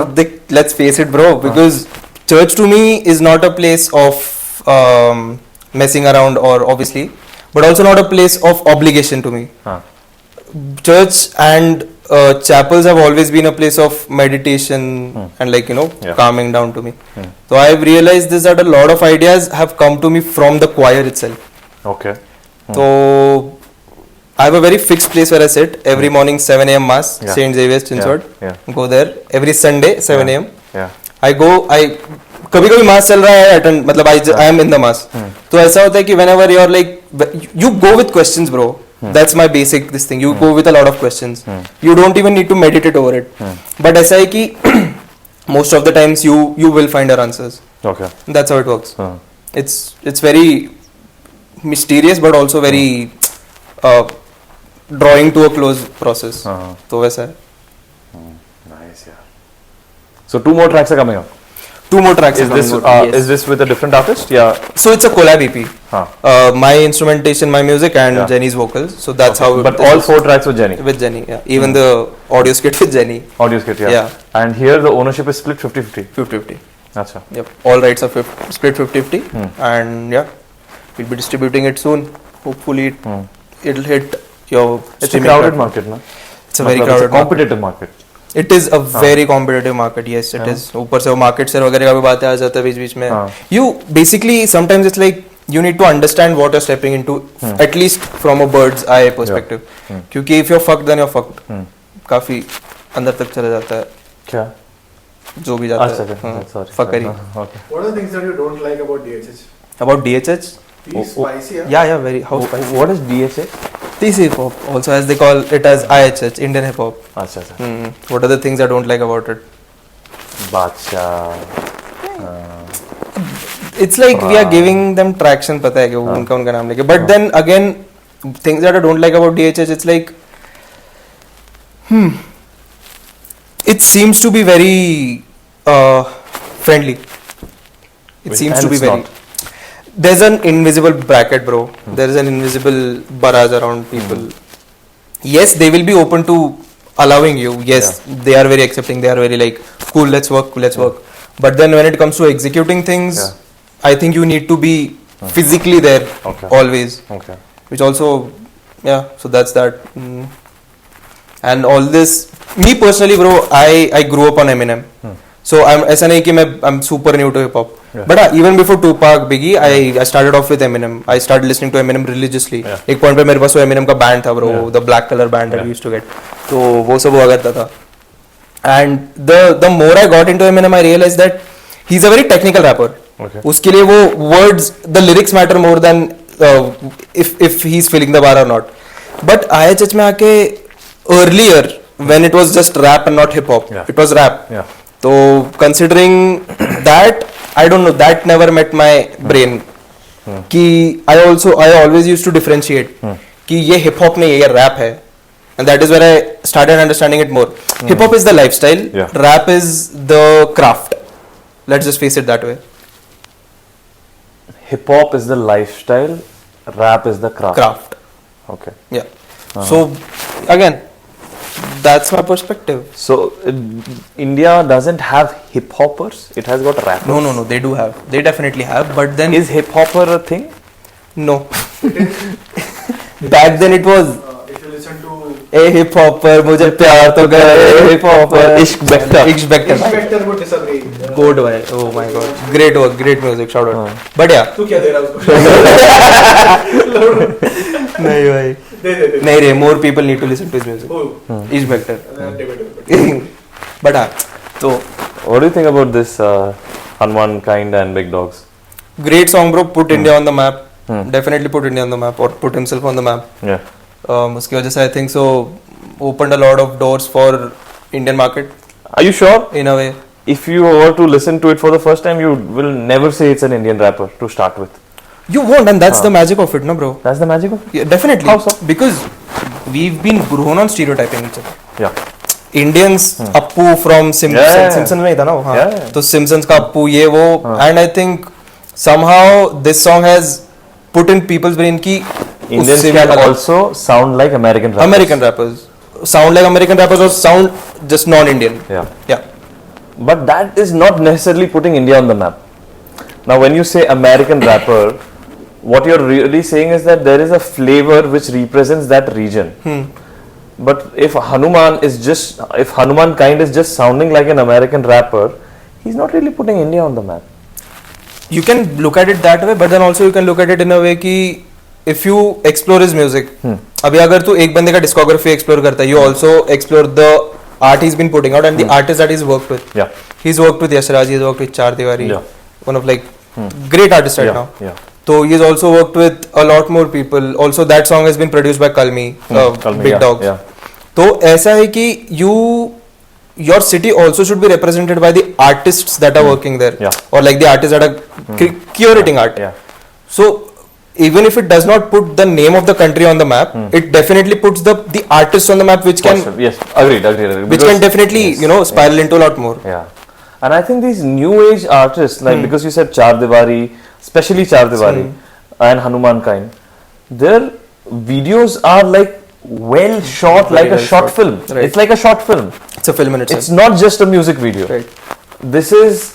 let's face it, bro, because church to me is not a place of messing around or obviously, but also not a place of obligation to me. Church and chapels have always been a place of meditation and like, calming down to me. So I've realized this, that a lot of ideas have come to me from the choir itself. Okay. So I have a very fixed place where I sit every morning, 7 a.m. mass, St. Xavier's Chinswad. Go there every Sunday 7 a.m. I go. कभी mass चल रहा है attend, मतलब I am in the mass. तो ऐसा होता है कि whenever you're like, you go with questions, bro. That's my basic this thing. You go with a lot of questions. You don't even need to meditate over it. But ऐसा है कि most of the times you will find your answers. Okay. That's how it works. It's very mysterious but also very drawing to a close process. तो वैसा है. Nice, yeah. So 2 more tracks are coming up. 2 more tracks. Is this with a different artist? Yeah. So it's a collab EP. My instrumentation, my music, and Jenny's vocals. So that's how. But all 4 tracks with Jenny. With Jenny, yeah. Even the audio skit with Jenny. Audio skit, yeah. And here the ownership is split 50-50. 50-50. Acha. Yep. All rights are split 50-50. And we'll be distributing it soon. Hopefully, it'll hit your. It's a crowded market, no? It's a very crowded, competitive market. It is a very competitive market. Yes, it is. ऊपर से वो market share वगैरह का भी बात आ जाता है बीच-बीच में. You basically sometimes it's like you need to understand what you're stepping into, at least from a bird's eye perspective. क्योंकि if you're fucked, then you're fucked. काफी अंदर तक चला जाता है. क्या? जो भी जाता अच्छा, है. sorry. Fuckery. Okay. What are the things that you don't like about DHH? About DHH? He's spicy, yeah? Yeah, very house spicy. What is DHA? TC hip hop, also as they call it as IHH, Indian hip hop. अच्छा अच्छा. What are the things I don't like about it? बादशाह. It's like we are giving them traction, पता है कि वो उनका नाम लेके. But then again, things that I don't like about DHH, it's like, it seems to be very friendly. It seems to be it's very. not. There's an invisible bracket, bro. There is an invisible barrage around people. Yes, they will be open to allowing you. Yes, they are very accepting. They are very like, cool, let's work, let's work. But then when it comes to executing things, I think you need to be physically there always. Okay. Which also, so that's that. And all this, me personally, bro, I grew up on Eminem. So ऐसा नहीं कि I'm super new to hip hop. But even before Tupac, Biggie, I started off with Eminem. I started listening to Eminem religiously. एक point पे मेरे पास वो Eminem का band था, bro, the black color band that we used to get. तो वो सब हुआ करता था. And the more I got into Eminem, I realized that he's a very technical rapper. Okay. उसके लिए वो words, the lyrics matter more than if he's feeling the bar or not. But IHH में आके earlier when it was just rap and not hip hop, it was rap. So considering that, I don't know, that never met my brain. कि I always used to differentiate कि ये hip hop नहीं है, ये rap है. And that is where I started understanding it more. Hip hop is the lifestyle, rap is the craft. Let's just face it that way. Hip hop is the lifestyle, rap is the craft. Okay. Yeah. So again, that's my perspective. So India doesn't have hip hoppers; it has got rappers. No. They do have. They definitely have. But then Is hip hopper a thing? no. Back then it was. If you listen to a hip hopper मुझे प्यार तो कर hip hopper Ishq Bector Inspector would disagree. Good भाई oh my god great work great music shout out but या तू क्या दे रहा है उसको? नहीं भाई दे नहीं रे more people need to listen to his music Ishq Bector but हाँ तो What do you think about this Hanuman Kind and Big Dogs? great song bro put India on the map definitely put India on the map or put himself on the map Yeah. उसकी वजह से I think so opened a lot of doors for Indian market Are you sure? in a way If you were to listen to it for the first time, you will never say it's an Indian rapper to start with. you won't and that's the magic of it no bro That's the magic of it. yeah, definitely How so? because we've been grown on stereotyping each other Yeah. Indians Appu from Simpsons में ही था ना वो हाँ तो Simpsons का Appu ये वो and I think somehow this song has put in people's brain की Indians can also sound like American rappers. American rappers sound like American rappers or sound just non-Indian Yeah. But that is not necessarily putting India on the map. Now, when you say American rapper, what you're really saying is that there is a flavor which represents that region. But if Hanuman Kind is just sounding like an American rapper, he's not really putting India on the map. you can look at it that way but then also you can look at it in a way कि if you explore his music अभी अगर तू एक बंदे का discography explore करता है you also explore the art he's been putting out and the artists that he's worked with Yeah. he's worked with Yash Raj he's worked with Char Tiwari Yeah. one of like great artists right now Yeah. so he's also worked with a lot more people also that song has been produced by Kalmi, Kalmi, Big yeah, Dogs yeah. तो ऐसा है कि your city also should be represented by the artists that are working there Yeah. or like the artists that are curating art Yeah. so even if it does not put the name of the country on the map it definitely puts the artists on the map which can Yes, agreed. which Because- can definitely spiral into a lot more Yeah. And I think these new age artists, like because you said Char Diwari, especially Char Diwari and Hanuman Kind, their videos are like well shot, like a well short shot. film. Right. It's like a short film. it's a film in itself It's not just a music video. right This is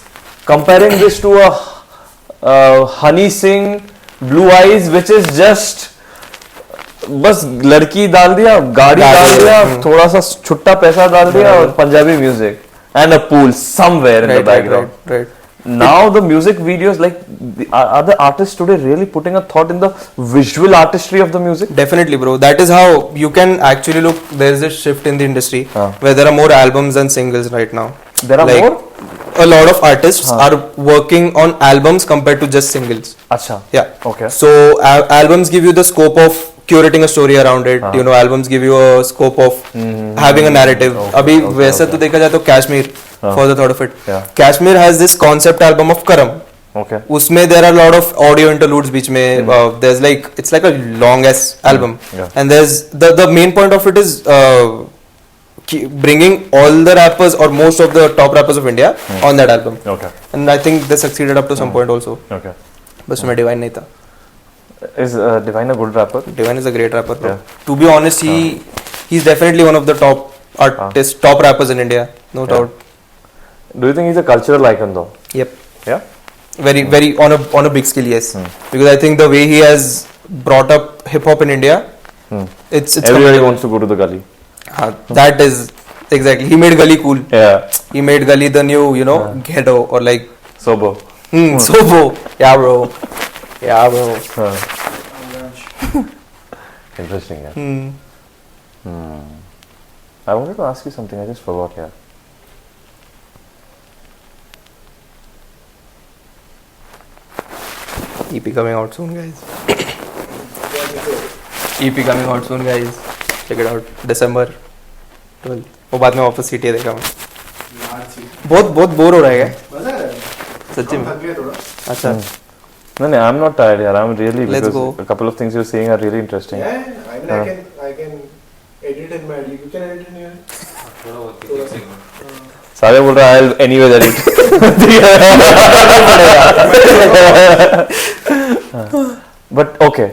comparing this to a Honey Singh Blue Eyes, which is just बस लड़की डाल दिया गाड़ी डाल दिया थोड़ा सा छुट्टा पैसा डाल दिया और Punjabi music and a pool somewhere in the background right now the music videos, like are the artists today really putting a thought in the visual artistry of the music? Definitely, bro. That is how you can actually look. There is a shift in the industry where there are more albums than singles right now. There are like, more? A lot of artists are working on albums compared to just singles. Acha. Yeah. Okay. So albums give you the scope of curating a story around it. You know, albums give you a scope of having a narrative. अभी वैसा तो देखा जाए तो Kashmir, for the thought of it. Kashmir has this concept album of Karam. Okay. उसमें there are a lot of audio interludes बीच में. There's like it's like a long ass album. And there's the main point of it is bringing all the rappers or most of the top rappers of India on that album. Okay. And I think they succeeded up to some point also. Okay. बस उसमें Divine नहीं था. Is Divine a good rapper? Divine is a great rapper, bro. To be honest, he's definitely one of the top artists, top rappers in India, no doubt. Do you think he's a cultural icon though? Yep. Yeah. Very on a big scale, yes. Because I think the way he has brought up hip hop in India, it's everybody wants to go to the gully. That is exactly. He made Gully cool. Yeah. He made Gully the new, ghetto or like Sobo. Sobo. Yeah, bro. Yeah, bro. Interesting. Yeah. I wanted to ask you something. I just forgot. Yeah. EP coming out soon, guys. EP coming out soon, guys. Check it out. December 12. वो बाद में वापस सीटी देखा मैं. बहुत bore हो रहा है क्या? सच्ची में. अच्छा. No, I'm not tired. Yeah, I'm really. Let's because go. a couple of things you're saying are really interesting. Yeah, I can edit in my. You can edit in your. सारे बोल रहा है I'll anyway edit. But okay.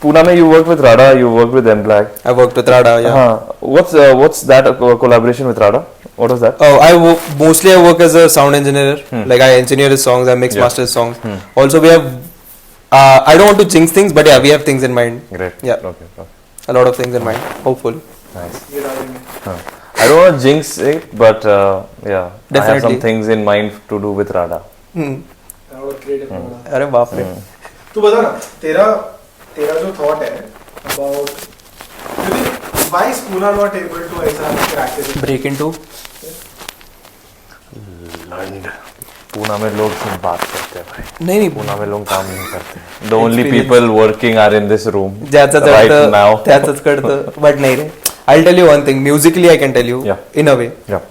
Pune mein you work with Rada, you work with M Black. I worked with Rada, yeah. What's that collaboration with Rada? What was that? Oh, mostly I work as a sound engineer. Like I engineer his songs, I mix master his songs. Also we have, I don't want to jinx things, but yeah, we have things in mind. Great. Yeah. Okay. A lot of things in mind, hopefully. Nice. I don't want to jinx it, but yeah, Definitely. I have some things in mind to do with Rada. अरे बाप रे. तू बता ना तेरा जो thought है about why is Pune not able to ऐसा crack it? Break into. Poona में लोग सिर्फ बात करते हैं भाई. नहीं पूना में लोग काम नहीं करते. The only people working are in this room right now. त्याचंच कळतं. But नाही रे. I'll tell you one thing. Musically, I can tell you. Yeah. In a way. Yeah.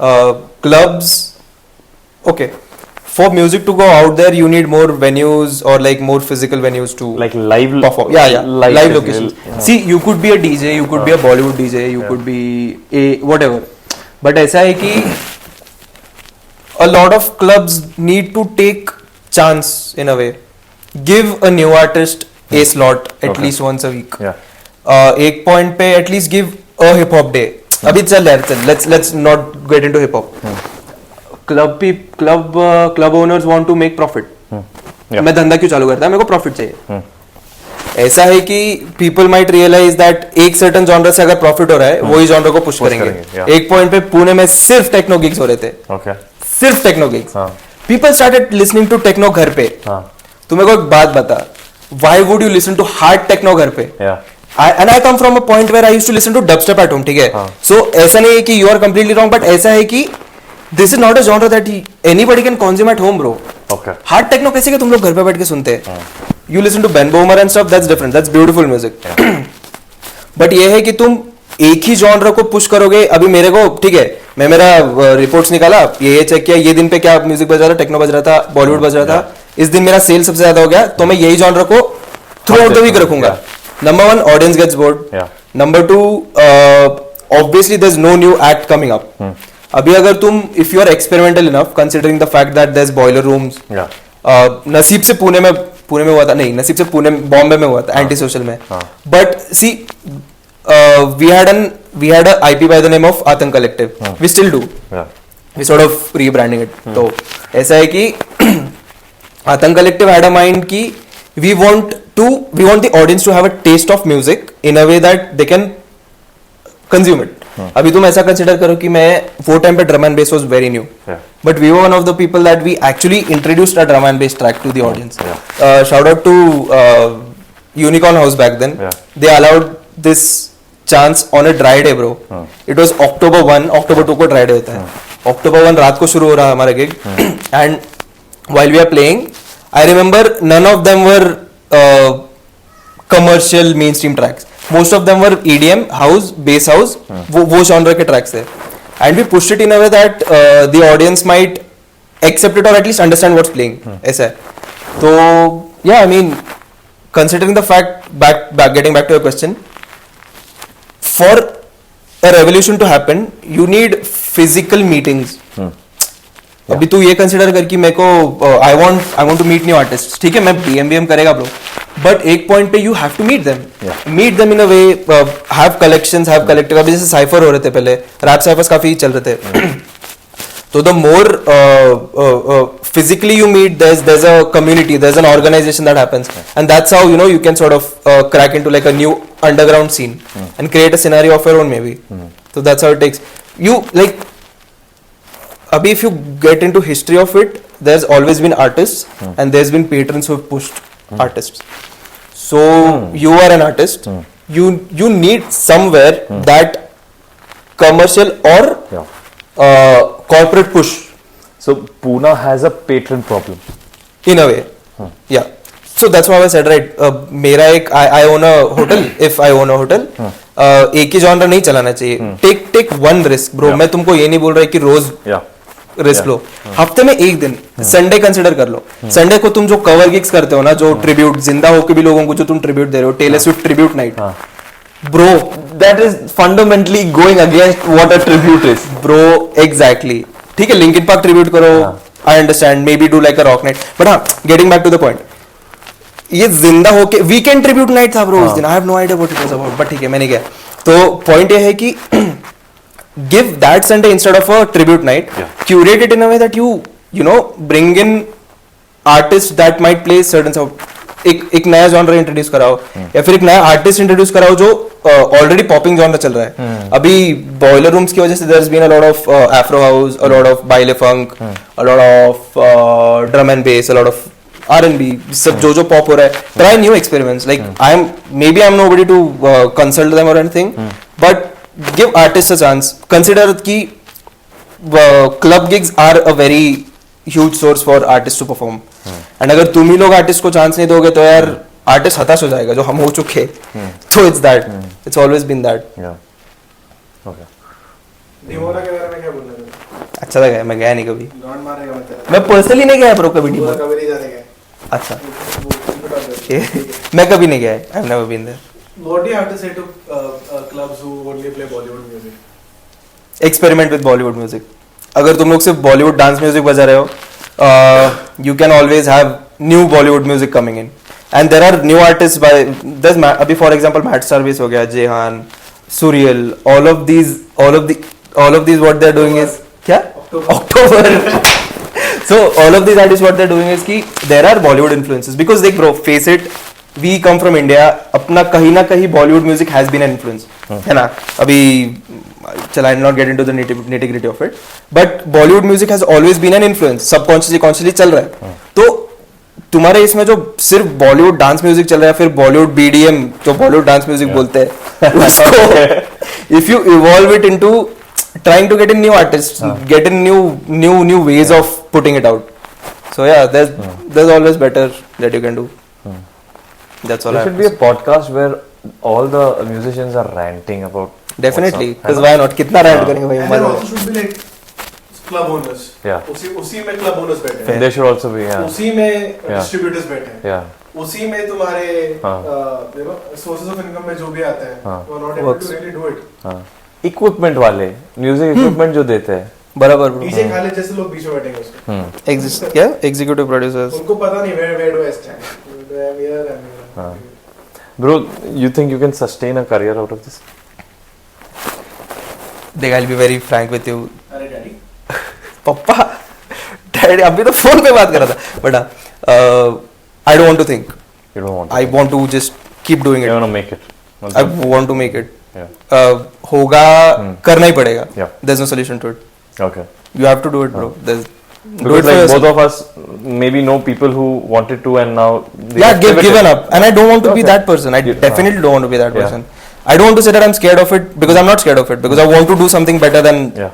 Clubs. Okay. For music to go out there, you need more venues or like more physical venues to like live perform. Yeah. Live locations. Yeah. See, you could be a DJ, you could be a Bollywood DJ, you could be a whatever. But ऐसा है कि a lot of clubs need to take chance in a way. Give a new artist a slot at least once a week. Yeah. एक point पे at least give a hip hop day. अभी चल यार चल. Let's not get into hip hop. Club owners want to make profit. मैं धंधा क्यों चालू करता है? मेरे को प्रॉफिट चाहिए. ऐसा है कि people might realize that एक certain genre से अगर प्रॉफिट हो रहा है वही genre को पुश करेंगे. एक पॉइंट पे पुणे में सिर्फ टेक्नो गिग्स हो रहे थे. Okay. सिर्फ techno gigs. People started listening to techno घर पे. तू मेरे को एक बात बता. Why would you listen to hard techno घर पे? Yeah. And I come from a point where I used to listen to dubstep at home. ठीक है. So ऐसा नहीं है कि you are completely wrong, but ऐसा है कि this is not a genre that anybody can consume at home, bro. Okay. Hard techno कैसे कि तुम लोग घर पे बैठ के सुनते हैं? You listen to Ben Böhmer and stuff, that's different. That's beautiful music. But ये है कि तुम एक ही जॉनर को पुश करोगे. अभी मेरे को ठीक है, मैं मेरा रिपोर्ट्स निकाला, ये चेक किया, ये दिन पे क्या म्यूजिक बज रहा था, टेक्नो बज रहा था, बॉलीवुड बज रहा था. इस दिन मेरा सेल सबसे ज्यादा हो गया, तो मैं यही जॉनर को थ्रू आउट द वीक रखूंगा. Number one, audience gets bored. Yeah. Number two, obviously there's no new act coming up. अभी अगर तुम if you are experimental enough, considering the fact that there's boiler rooms. Yeah. नसीब से पुणे में हुआ था, नहीं नसीब से पुणे बॉम्बे में हुआ था, एंटी सोशल में. But see, we had a IP by the name of Atang Collective. We still do. Yeah. We sort of rebranding it. तो ऐसा है कि Atang Collective had a mind कि we want the audience to have a taste of music in a way that they can consume it. अभी तुम ऐसा consider करो कि मैं वो टाइम पे drum and bass was very new, but we were one of the people that we actually introduced a drum and bass track to the audience. Shout out to Unicorn House back then. They allowed this chance on a dry day, bro. It was October 1, October 2 को dry day होता है. October 1 रात को शुरू हो रहा है हमारा gig, and while we are playing, I remember none of them were commercial mainstream tracks. Most of them were EDM, house, bass house, वो genre के tracks थे. And we pushed it in a way that the audience might accept it or at least understand what's playing. ऐसा है. So yeah, I mean, considering the fact, getting back to your question, for a revolution to happen, you need physical meetings. अभी तू ये consider कर कि मेरे को I want to meet new artist, ठीक है, मैं पीएम करेगा ब्रो, बट एक पॉइंट पे you have to meet them in a way, have collections, have collective. अभी जैसे साइफर हो रहे थे पहले, रैप साइफर्स काफी चल रहे थे. तो the more physically you meet, there's a community, there's an organization that happens, and that's how you can sort of crack into like a new underground scene and create a scenario of your own maybe. So that's how it takes you. Like abhi, if you get into history of it, there's always been artists and there's been patrons who have pushed artists. So you are an artist, you need somewhere that commercial or corporate push. So Pune has a patron problem in a way. Yeah. So that's why I said, right, मेरा एक I own a hotel. If I own a hotel, एक ही genre नहीं चलाना चाहिए. Take one risk, bro. मैं तुमको ये नहीं बोल रहा कि रोज रिस्क लो. हफ्ते में एक दिन संडे कंसिडर कर लो. संडे को तुम जो कवर गिग्स करते हो ना, जो ट्रिब्यूट, जिंदा होके भी लोगों को जो तुम ट्रिब्यूट दे रहे हो, Taylor Swift tribute night, bro, that is fundamentally going against what a tribute is. Bro, exactly. ठीक है, लिंकिन पार्क ट्रिब्यूट करो, I understand, maybe do like a rock night, but हाँ, getting back to the point, ये जिंदा होके weekend tribute night था bro उस दिन. I have no idea what it was about, but ठीक है, मैंने गया. तो पॉइंट ये है कि give that Sunday instead of a tribute night, curate it in a way that you know bring in artists that might play certain sound. एक नया जॉनर इंट्रोड्यूस कराओ, या फिर एक नया आर्टिस्ट इंट्रोड्यूस कराओ जो ऑलरेडी पॉपिंग जॉनर चल रहा है. अभी बॉयलर रूम्स की वजह से there has been a lot of Afro house, a lot of baile funk, a lot of drum and bass, a lot of R&B, सब जो पॉप हो रहा है. Try new experiments. Like I am nobody to consult them और anything, but give artist a chance. Consider कि club gigs are a very huge source for artist to perform, and अगर तुम ही लोग आर्टिस्ट को chance नहीं दोगे तो यार आर्टिस्ट हताश हो जाएगा, जो हम हो चुके हैं. तो it's that, it's always been that. डिमोरा के बारे में क्या बोलना है? अच्छा लगा, मैं गया नहीं कभी. लॉन्ड मारेगा मैं तेरा. मैं पर्सनली नहीं गया ब्रो कभी डिमोरा. कभी नहीं जाने गया. अच्छा, मैं कभी नहीं गया. I have never been there. What do you have to say to clubs who only play Bollywood music? Experiment with Bollywood music. अगर तुम लोग सिर्फ बॉलीवुड डांस म्यूजिक बजा रहे हो, you can always have new Bollywood music coming in, and there are new artists by there's अभी for example Matt Service हो गया, Jehan, Surreal, all of these what they're doing is क्या? October. So all of these artists what they're doing is कि there are Bollywood influences, because they bro face it, we come from India, अपना कहीं ना कहीं Bollywood music has been an influence, है ना. अभी चल, I will not get into the nitty-gritty of it, but Bollywood music has always been an influence, subconsciously consciously चल रहा है. तो तुम्हारे इसमें जो सिर्फ बॉलीवुड डांस म्यूजिक चल रहा है, फिर बॉलीवुड BDM जो बॉलीवुड डांस म्यूजिक बोलते हैं, उसको if you evolve it into trying to get in new artists, get in new ways of putting it out. So yeah, there's always better that you can do. That's all. There should be a podcast where all the musicians are ranting about. Definitely, because why not? कितना rant करेंगे भाई. And there also should be like club owners. Yeah. उसी में club owners बैठे हैं. There should also be. Yeah. उसी में distributors बैठे हैं. Yeah. उसी में तुम्हारे you know sources of income में जो भी आता है, वो not able to really do it. Equipment वाले, music equipment जो देते हैं. बराबर. DJ खालिद जैसे लोग बीच में बैठेंगे उसके. Exist क्या? Executive producers. उनको पता नहीं where do I stand. I'm here. Bro, you think you can sustain a career out of this? देख, I'll be very frank with you. अरे डैडी. पप्पा, डैडी अभी तो फोन पे बात कर रहा था, but I don't want to think. You don't want to. I want to just keep doing it. You want to make it. I want to make it. होगा, करना ही पड़ेगा. Yeah. There's no solution to it. Okay. You have to do it, bro. There's do it Because for like yourself. both of us maybe know people who wanted to and now they Yeah, have pivoted. given up, and I don't want to be Okay. that person. I definitely don't want to be that Yeah. person. I don't want to say that I'm scared of it, because I'm not scared of it, because I want to do something better than Yeah.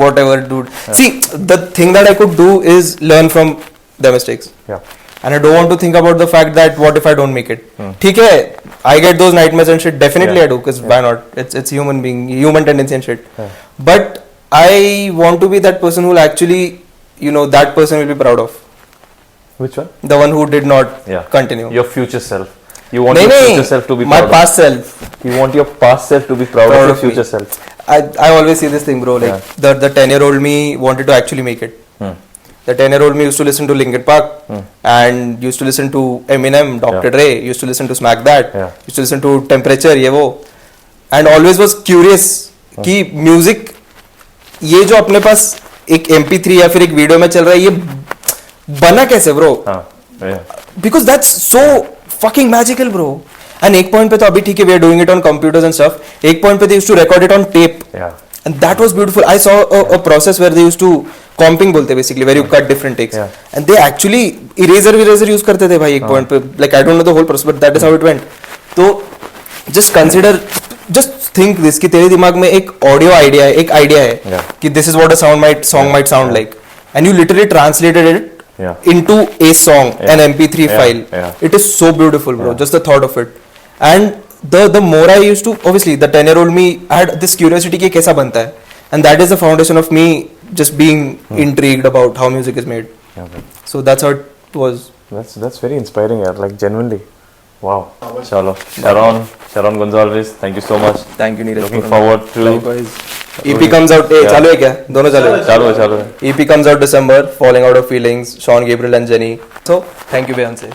whatever, dude. See, the thing that I could do is learn from their mistakes, Yeah. and I don't want to think about the fact that what if I don't make it. ठीक है, I get those nightmares and shit. Definitely Yeah. I do, because why not? It's human tendency and shit. Yeah. But I want to be that person who will actually, that person will be proud of. Which one? The one who did not Yeah. continue. Your future self. You want नहीं, your नहीं, future self to be my proud past self. of. You want your past self to be proud Proud of your of me. future self. I always see this thing, bro. Like the 10-year-old me wanted to actually make it. The 10-year-old me used to listen to Linkin Park and used to listen to Eminem, Dr. Dre, used to listen to Smack That, used to listen to Temperature, ये वो, and always was curious कि music ये जो अपने पास एक MP3 या फिर एक वीडियो में चल रहा है, ये बना कैसे, bro? Because that's so fucking magical, bro. And एक point पे तो अभी ठीक है, we are doing it on computers and stuff. एक point पे they used to record it on tape. Yeah. And that was beautiful. I saw a process where they used to comping बोलते basically, where you cut different takes. Yeah. And they actually eraser use करते थे भाई एक point पे. Like I don't know the whole process, but that is how it went. तो just think this कि तेरे दिमाग में एक audio idea है, एक idea है Yeah. कि this is what a song might sound like, and you literally translated it into a song, an MP3 file. It is so beautiful, bro. Just the thought of it. And the more I used to, obviously the 10-year-old me had this curiosity कि कैसा बनता है, and that is the foundation of me just being intrigued about how music is made. So that's how it was. That's very inspiring, yaar. Like genuinely. Wow. Chalo. Sharon Gonzalez, thank you so much. Thank you, Neeraj. Looking forward to. Likewise. EP comes out. चालू है क्या? दोनों चालू है. चालू है. EP comes out December. Falling Out of Feelings. Sean Gabriel and Jenny. So thank you, Beyonce.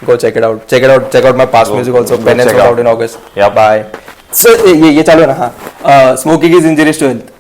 Go check it out. Check out my past music also. Penance was out in August. Yeah. Bye. So ये चालू है ना? हाँ. Smoking is injurious to health.